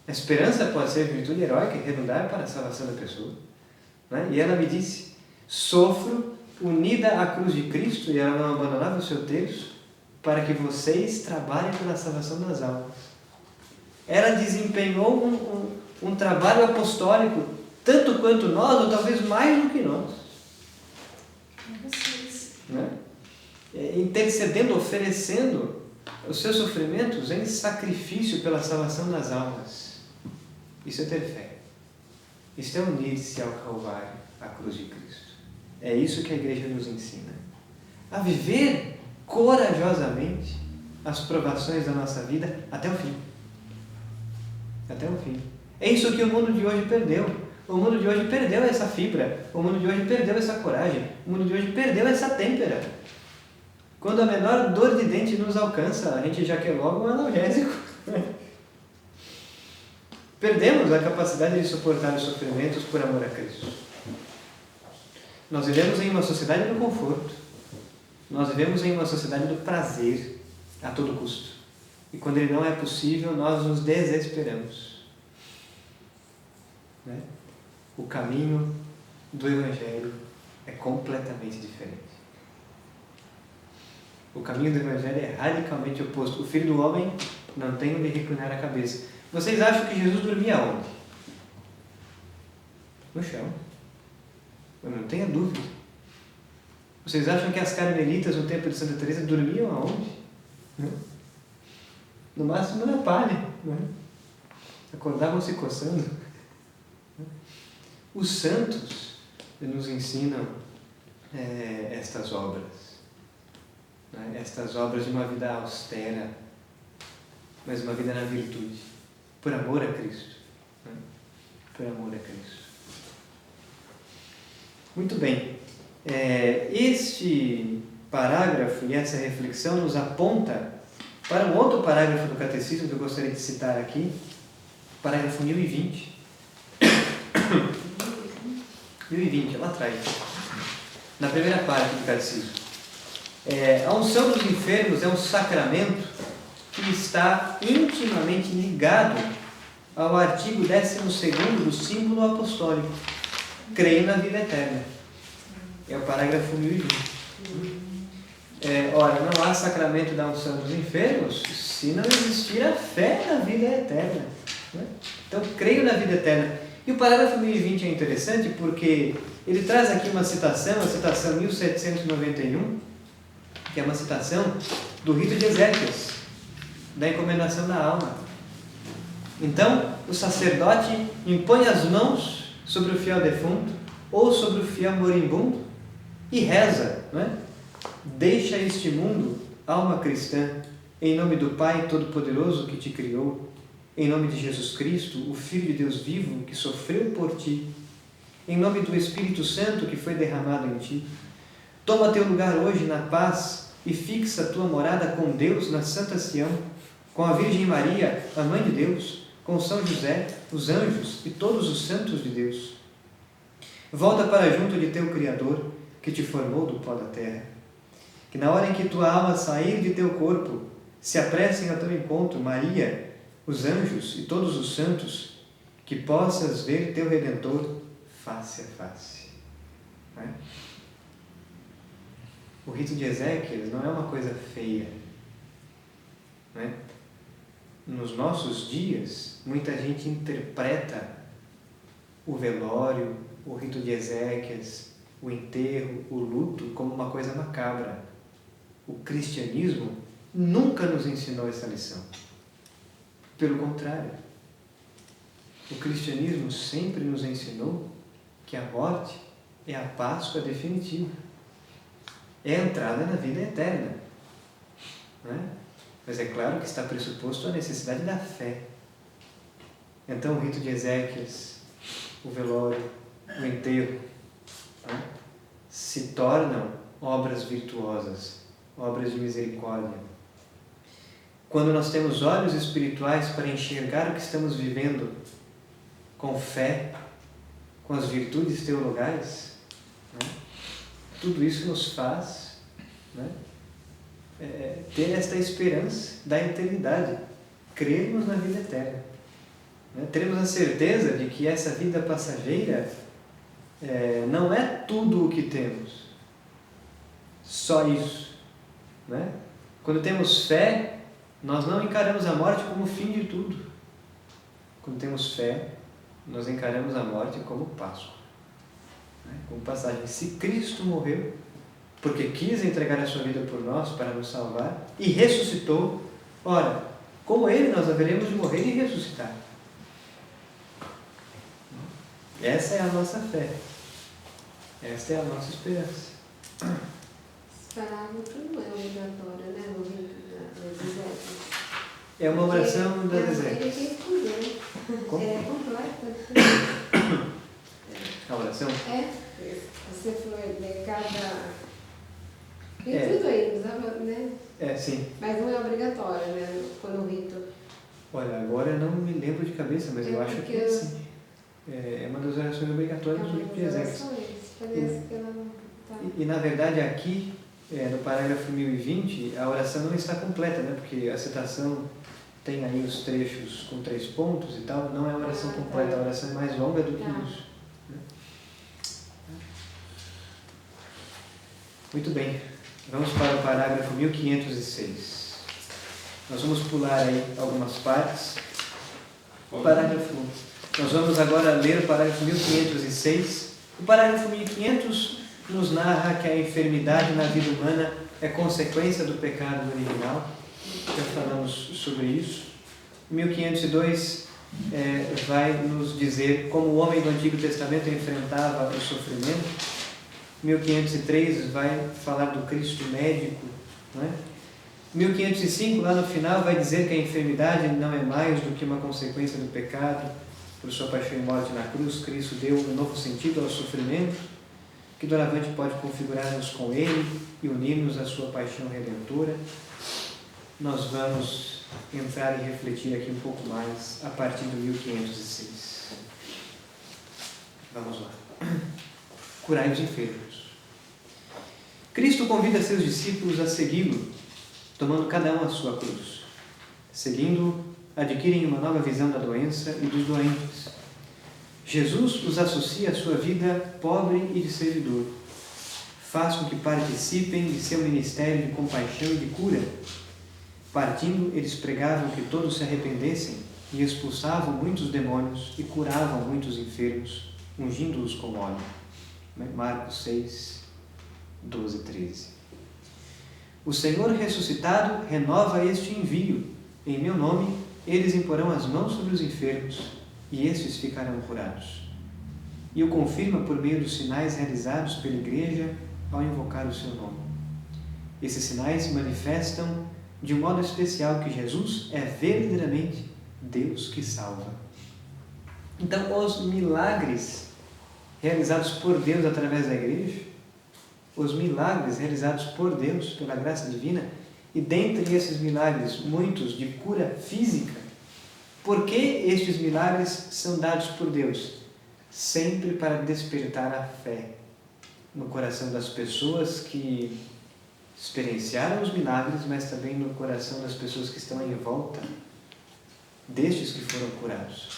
A esperança pode ser virtude heróica e redundar para a salvação da pessoa, né? E ela me disse: sofro unida à cruz de Cristo, e ela não abandonava o seu terço, para que vocês trabalhem pela salvação das almas. Ela desempenhou um trabalho apostólico, tanto quanto nós, ou talvez mais do que nós. Né? Intercedendo, oferecendo os seus sofrimentos em sacrifício pela salvação das almas. Isso é ter fé. Isso é unir-se ao Calvário, à cruz de Cristo. É isso que a igreja nos ensina. A viver corajosamente as provações da nossa vida até o fim. Até o fim. É isso que o mundo de hoje perdeu. O mundo de hoje perdeu essa fibra. O mundo de hoje perdeu essa coragem. O mundo de hoje perdeu essa têmpera. Quando a menor dor de dente nos alcança, a gente já quer logo um analgésico. Perdemos a capacidade de suportar os sofrimentos por amor a Cristo. Nós vivemos em uma sociedade do conforto. Nós vivemos em uma sociedade do prazer a todo custo. E quando ele não é possível, nós nos desesperamos. Né? O caminho do Evangelho é completamente diferente. O caminho do Evangelho é radicalmente oposto. O Filho do Homem não tem onde reclinar a cabeça. Vocês acham que Jesus dormia onde? No chão. Eu não tenho dúvida. Vocês acham que as carmelitas no templo de Santa Teresa dormiam aonde? No máximo na palha. Acordavam se coçando. Os santos nos ensinam estas obras. Estas obras de uma vida austera, mas uma vida na virtude. Por amor a Cristo. Por amor a Cristo. Muito bem. Este parágrafo e essa reflexão nos aponta para um outro parágrafo do Catecismo que eu gostaria de citar aqui, parágrafo 1020. 1020, lá atrás, na primeira parte do Catecismo. A unção dos enfermos é um sacramento que está intimamente ligado ao artigo 12º do símbolo apostólico. Creio na vida eterna. É o parágrafo 1020. Ora, não há sacramento da unção dos enfermos se não existir a fé na vida eterna. Né? Então, creio na vida eterna. E o parágrafo 1020 é interessante porque ele traz aqui uma citação, a citação 1791, que é uma citação do rito de Ezequias, da encomendação da alma. Então, o sacerdote impõe as mãos sobre o fiel defunto ou sobre o fiel moribundo e reza, não é? Deixa este mundo, alma cristã, em nome do Pai Todo-Poderoso que te criou, em nome de Jesus Cristo, o Filho de Deus vivo que sofreu por ti, em nome do Espírito Santo que foi derramado em ti. Toma teu lugar hoje na paz e fixa a tua morada com Deus na Santa Sião, com a Virgem Maria, a Mãe de Deus, com São José, os anjos e todos os santos de Deus. Volta para junto de teu Criador, que te formou do pó da terra. Que na hora em que tua alma sair de teu corpo, se apressem ao teu encontro Maria, os anjos e todos os santos, que possas ver teu Redentor face a face. Não é? O rito de Ezequias não é uma coisa feia. Não é? Nos nossos dias, muita gente interpreta o velório, o rito de Ezequias, o enterro, o luto como uma coisa macabra. O cristianismo nunca nos ensinou essa lição. Pelo contrário, o cristianismo sempre nos ensinou que a morte é a Páscoa definitiva. É a entrada na vida eterna. Não é? Mas é claro que está pressuposto a necessidade da fé. Então o rito de Ezequias, o velório, o enterro, não é? Se tornam obras virtuosas, obras de misericórdia. Quando nós temos olhos espirituais para enxergar o que estamos vivendo com fé, com as virtudes teologais, né? Tudo isso nos faz, né, ter esta esperança da eternidade, crermos na vida eterna. Né? Teremos a certeza de que essa vida passageira não é tudo o que temos, só isso. Né? Quando temos fé, nós não encaramos a morte como o fim de tudo. Quando temos fé, nós encaramos a morte como Páscoa. Como passagem, se Cristo morreu, porque quis entregar a sua vida por nós para nos salvar, e ressuscitou, ora, como Ele nós haveremos de morrer e ressuscitar. Essa é a nossa fé. Esta é a nossa esperança. Esse parágrafo não é obrigatório, né? No rito das exéquias. É uma oração das Ele exéquias. tem que escolher. Como? É completa. A oração? É. Você foi de cada... Tem tudo aí, né? É, sim. Mas não é obrigatório, né? No rito. Olha, agora eu não me lembro de cabeça, mas eu acho que é sim. É uma das orações obrigatórias do rito de exéquias. Parece que ela não tá. E na verdade aqui, no parágrafo 1020, a oração não está completa, né? Porque a citação tem aí os trechos com 3 pontos e tal, não é a oração completa, a oração é mais longa do que isso. Muito bem, vamos para o parágrafo 1506. Nós vamos pular aí algumas partes. Parágrafo. Nós vamos agora ler o parágrafo 1506. O parágrafo 1500 nos narra que a enfermidade na vida humana é consequência do pecado original. Já falamos sobre isso. 1502 vai nos dizer como o homem do Antigo Testamento enfrentava o sofrimento. 1503 vai falar do Cristo médico, não é? 1505, lá no final, vai dizer que a enfermidade não é mais do que uma consequência do pecado. Por sua paixão e morte na cruz, Cristo deu um novo sentido ao sofrimento, que doravante pode configurar-nos com Ele e unir-nos à sua paixão redentora. Nós vamos entrar e refletir aqui um pouco mais a partir do 1506. Vamos lá. Curai os enfermos. Cristo convida seus discípulos a segui-lo, tomando cada um a sua cruz. Seguindo, adquirem uma nova visão da doença e dos doentes. Jesus os associa à sua vida pobre e de servidor. Faz com que participem de seu ministério de compaixão e de cura. Partindo, eles pregavam que todos se arrependessem e expulsavam muitos demônios e curavam muitos enfermos, ungindo-os com óleo. Marcos 6, 12 e 13. O Senhor ressuscitado renova este envio. Em meu nome, eles imporão as mãos sobre os enfermos e estes ficarão curados. E o confirma por meio dos sinais realizados pela Igreja ao invocar o seu nome. Esses sinais manifestam de um modo especial que Jesus é verdadeiramente Deus que salva. Então, os milagres realizados por Deus através da Igreja, os milagres realizados por Deus pela graça divina, e dentre esses milagres, muitos de cura física. Por que estes milagres são dados por Deus? Sempre para despertar a fé no coração das pessoas que experienciaram os milagres, mas também no coração das pessoas que estão em volta destes que foram curados.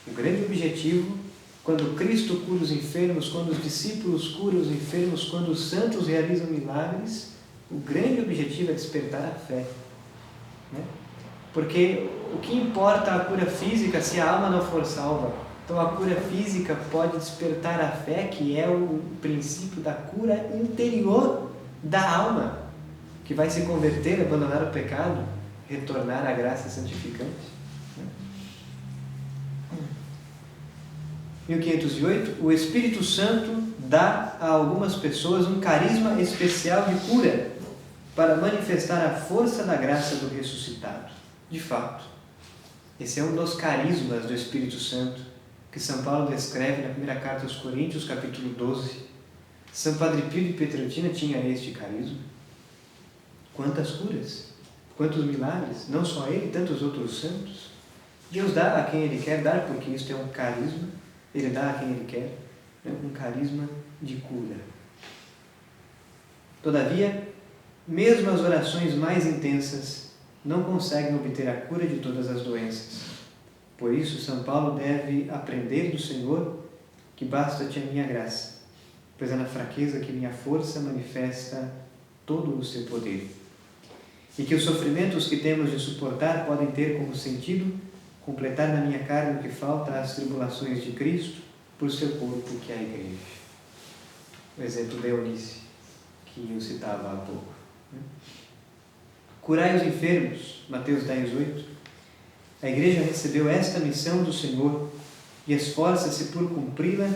O grande objetivo, quando Cristo cura os enfermos, quando os discípulos curam os enfermos, quando os santos realizam milagres, o grande objetivo é despertar a fé. Né? Porque o que importa a cura física se a alma não for salva? Então a cura física pode despertar a fé, que é o princípio da cura interior da alma, que vai se converter, abandonar o pecado, retornar à graça santificante. 1508, o Espírito Santo dá a algumas pessoas um carisma especial de cura para manifestar a força da graça do ressuscitado. De fato, esse é um dos carismas do Espírito Santo que São Paulo descreve na primeira carta aos Coríntios, capítulo 12. São Padre Pio de Pietrelcina tinha este carisma. Quantas curas, quantos milagres, não só ele, tantos outros santos. Deus dá a quem Ele quer dar, porque isto é um carisma. Ele dá a quem Ele quer, um carisma de cura. Todavia, mesmo as orações mais intensas não conseguem obter a cura de todas as doenças. Por isso, São Paulo deve aprender do Senhor que basta-te a minha graça, pois é na fraqueza que minha força manifesta todo o seu poder. e que os sofrimentos que temos de suportar podem ter como sentido completar na minha carne o que falta às tribulações de Cristo por seu corpo, que é a Igreja. O exemplo de Eunice, que eu citava há pouco. Curai os enfermos, Mateus 10:8. A Igreja recebeu esta missão do Senhor e esforça-se por cumpri-la,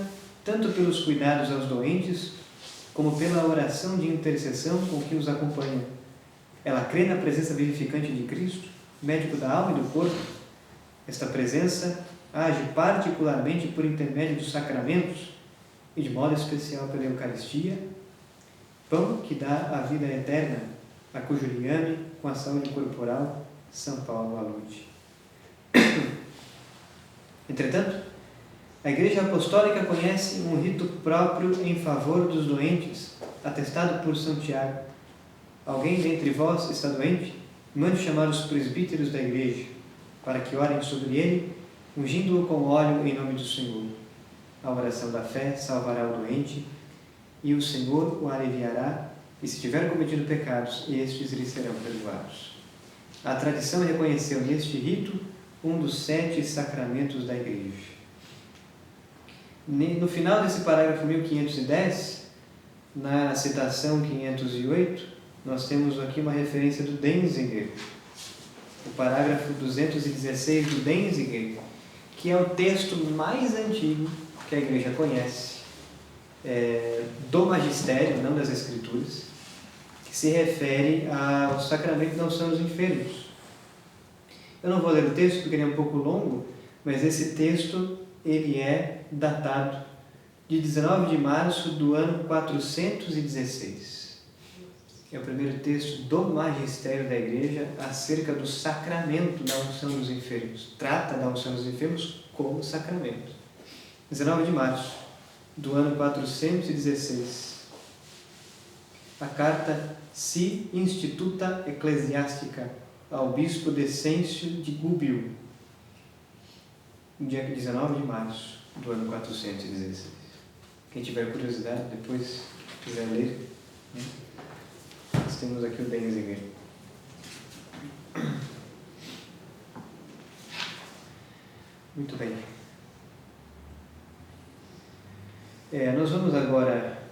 tanto pelos cuidados aos doentes, como pela oração de intercessão com que os acompanha. Ela crê na presença vivificante de Cristo, médico da alma e do corpo. Esta presença age particularmente por intermédio dos sacramentos e de modo especial pela Eucaristia, pão que dá a vida eterna, a cujo liame, com a saúde corporal, São Paulo alude. Entretanto, a Igreja Apostólica conhece um rito próprio em favor dos doentes, atestado por São Tiago. Alguém dentre vós está doente? Mande chamar os presbíteros da Igreja, para que orem sobre ele, ungindo-o com óleo em nome do Senhor. A oração da fé salvará o doente, e o Senhor o aliviará, e se tiver cometido pecados, estes lhe serão perdoados. A tradição reconheceu neste rito um dos 7 sacramentos da Igreja. No final desse parágrafo 1510, na citação 508, nós temos aqui uma referência do Denzinger, o parágrafo 216 do Denzinger, que é o texto mais antigo que a Igreja conhece, do magistério, não das Escrituras, que se refere ao sacramento da unção dos enfermos. Eu não vou ler o texto porque ele é um pouco longo, mas esse texto ele é datado de 19 de março do ano 416. É o primeiro texto do magistério da Igreja acerca do sacramento da unção dos enfermos. Trata da unção dos enfermos como sacramento. 19 de março do ano 416. A carta Si Instituta Ecclesiastica ao bispo Decêncio de Gubbio, no dia 19 de março do ano 416. Quem tiver curiosidade, depois quiser ler, né? Nós temos aqui o Denzinger. Muito bem. Nós vamos agora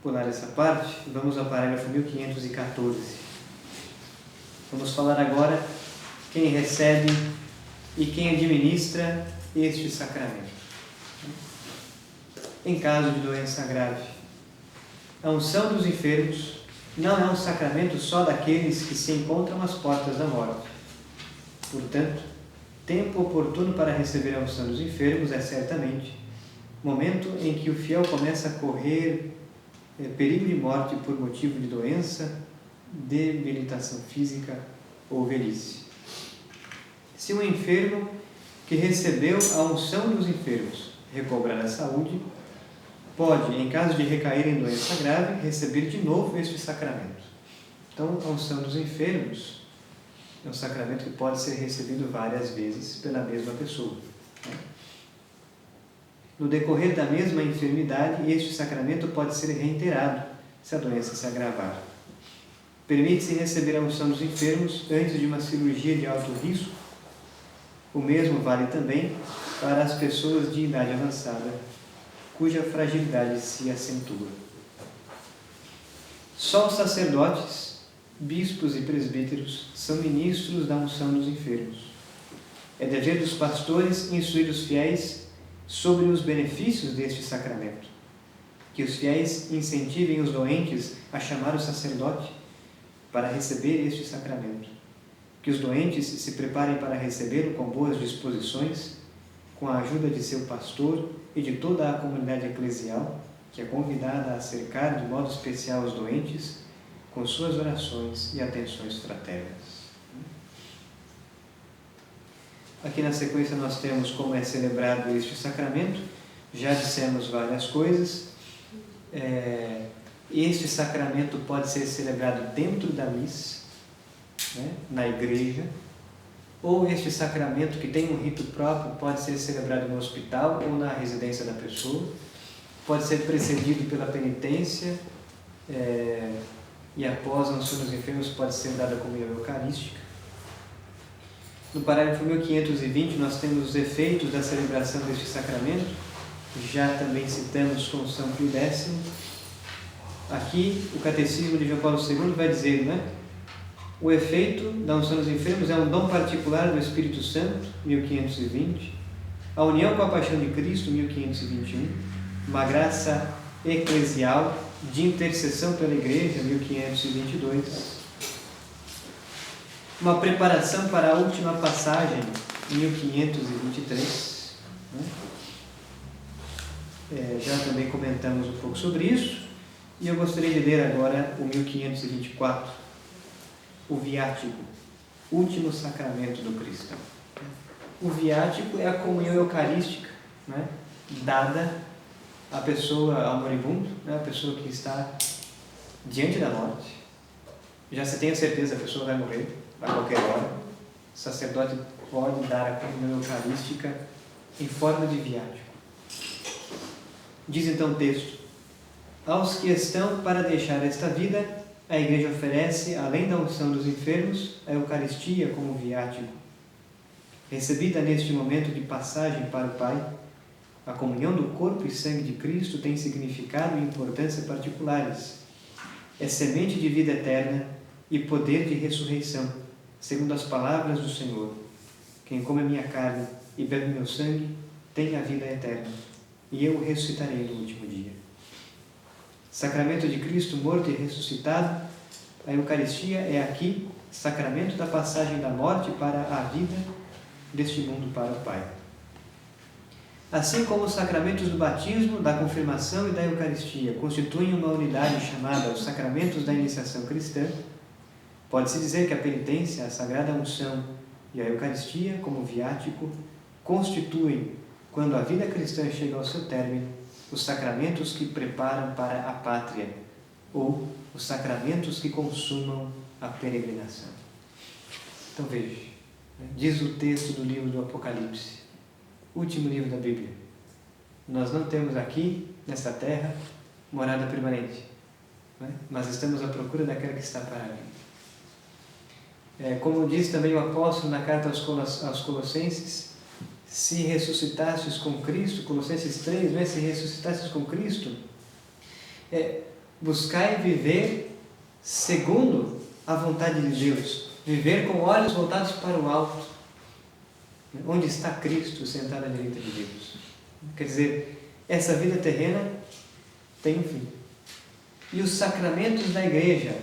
pular essa parte e vamos ao parágrafo 1514. Vamos falar agora quem recebe e quem administra este sacramento. Em caso de doença grave, a unção dos enfermos não é um sacramento só daqueles que se encontram às portas da morte. Portanto, tempo oportuno para receber a unção dos enfermos é certamente momento em que o fiel começa a correr perigo de morte por motivo de doença, debilitação física ou velhice. Se um enfermo que recebeu a unção dos enfermos recobrar a saúde, pode, em caso de recair em doença grave, receber de novo este sacramento. Então, a unção dos enfermos é um sacramento que pode ser recebido várias vezes pela mesma pessoa. No decorrer da mesma enfermidade, este sacramento pode ser reiterado se a doença se agravar. Permite-se receber a unção dos enfermos antes de uma cirurgia de alto risco. O mesmo vale também para as pessoas de idade avançada, cuja fragilidade se acentua. Só os sacerdotes, bispos e presbíteros são ministros da unção dos enfermos. É dever dos pastores instruir os fiéis sobre os benefícios deste sacramento. Que os fiéis incentivem os doentes a chamar o sacerdote para receber este sacramento. Que os doentes se preparem para recebê-lo com boas disposições, com a ajuda de seu pastor e de toda a comunidade eclesial, que é convidada a cercar de modo especial os doentes com suas orações e atenções fraternas. Aqui na sequência nós temos como é celebrado este sacramento. Já dissemos várias coisas. Este sacramento pode ser celebrado dentro da missa, né, na igreja, ou este sacramento, que tem um rito próprio, pode ser celebrado no hospital ou na residência da pessoa. Pode ser precedido pela penitência, e após a unção dos enfermos pode ser dada a comunhão eucarística. No parágrafo 1520 nós temos os efeitos da celebração deste sacramento, já também citamos com São Pio X. Aqui o Catecismo de João Paulo II vai dizer, né? O efeito da unção dos enfermos é um dom particular do Espírito Santo, 1520, a união com a paixão de Cristo, 1521, uma graça eclesial de intercessão pela Igreja, 1522, uma preparação para a última passagem, 1523. Já também comentamos um pouco sobre isso, e eu gostaria de ler agora o 1524, o viático, último sacramento do cristão. O viático é a comunhão eucarística, né, dada à pessoa, ao moribundo, né, a pessoa que está diante da morte. Já se tem a certeza que a pessoa vai morrer a qualquer hora. O sacerdote pode dar a comunhão eucarística em forma de viático. Diz então o texto: aos que estão para deixar esta vida, a Igreja oferece, além da unção dos enfermos, a Eucaristia como viático. Recebida neste momento de passagem para o Pai, a comunhão do corpo e sangue de Cristo tem significado e importância particulares. É semente de vida eterna e poder de ressurreição, segundo as palavras do Senhor. Quem come a minha carne e bebe meu sangue tem a vida eterna, e eu o ressuscitarei no último dia. Sacramento de Cristo morto e ressuscitado, a Eucaristia é aqui sacramento da passagem da morte para a vida, deste mundo para o Pai. Assim como os sacramentos do batismo, da confirmação e da Eucaristia constituem uma unidade chamada os sacramentos da iniciação cristã, pode-se dizer que a penitência, a sagrada unção e a Eucaristia, como viático, constituem, quando a vida cristã chega ao seu término, os sacramentos que preparam para a pátria, ou os sacramentos que consumam a peregrinação. Então veja, diz o texto do livro do Apocalipse, último livro da Bíblia: nós não temos aqui, nesta terra, morada permanente, mas estamos à procura daquela que está para vir. Como diz também o apóstolo na carta aos Colossenses, se ressuscitasses com Cristo, Colossenses 3, se ressuscitasses com Cristo, buscai viver segundo a vontade de Deus, viver com olhos voltados para o alto, onde está Cristo sentado à direita de Deus. Quer dizer, essa vida terrena tem um fim. E os sacramentos da Igreja,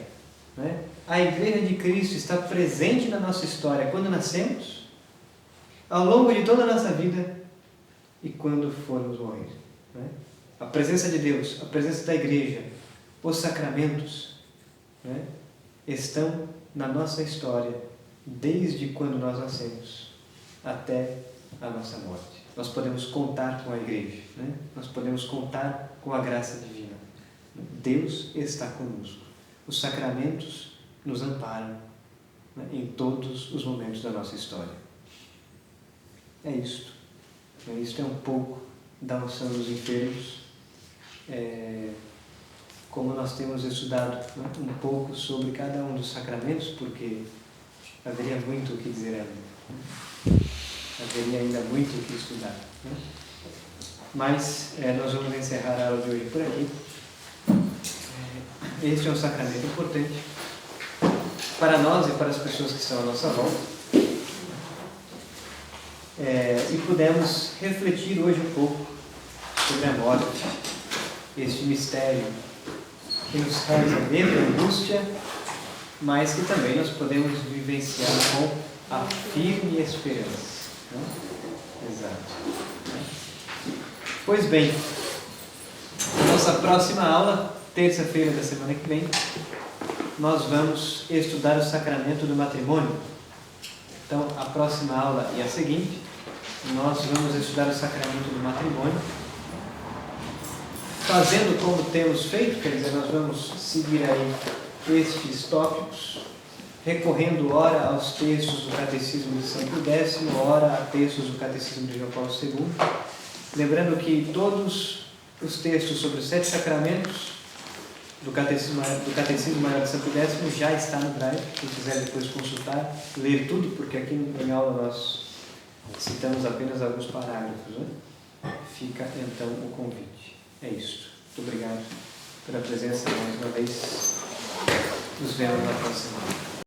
a Igreja de Cristo está presente na nossa história quando nascemos, ao longo de toda a nossa vida e quando formos morrer. A presença de Deus, a presença da Igreja, os sacramentos estão na nossa história desde quando nós nascemos até a nossa morte. Nós podemos contar com a Igreja, nós podemos contar com a graça divina. Deus está conosco. Os sacramentos nos amparam em todos os momentos da nossa história. É isto. Isto é um pouco da unção dos enfermos. Como nós temos estudado um pouco sobre cada um dos sacramentos, porque haveria muito o que dizer ainda. Haveria ainda muito o que estudar. Mas nós vamos encerrar a aula de hoje por aqui. Este é um sacramento importante para nós e para as pessoas que estão à nossa volta. E pudemos refletir hoje um pouco sobre a morte, este mistério que nos causa medo e angústia, mas que também nós podemos vivenciar com a firme esperança. Exato. Pois bem, nossa próxima aula, terça-feira da semana que vem, nós vamos estudar o sacramento do matrimônio. Então, a próxima aula e a seguinte, nós vamos estudar o sacramento do matrimônio, fazendo como temos feito, quer dizer, nós vamos seguir aí estes tópicos, recorrendo ora aos textos do Catecismo de São Pio X, ora a textos do Catecismo de João Paulo II, lembrando que todos os textos sobre os 7 sacramentos do Catecismo Maior de Santo Décimo já está no Drive. Quem quiser depois consultar, ler tudo, porque aqui em aula nós citamos apenas alguns parágrafos, né? Fica então o convite. É isso. Muito obrigado pela presença mais uma vez. Nos vemos na próxima aula.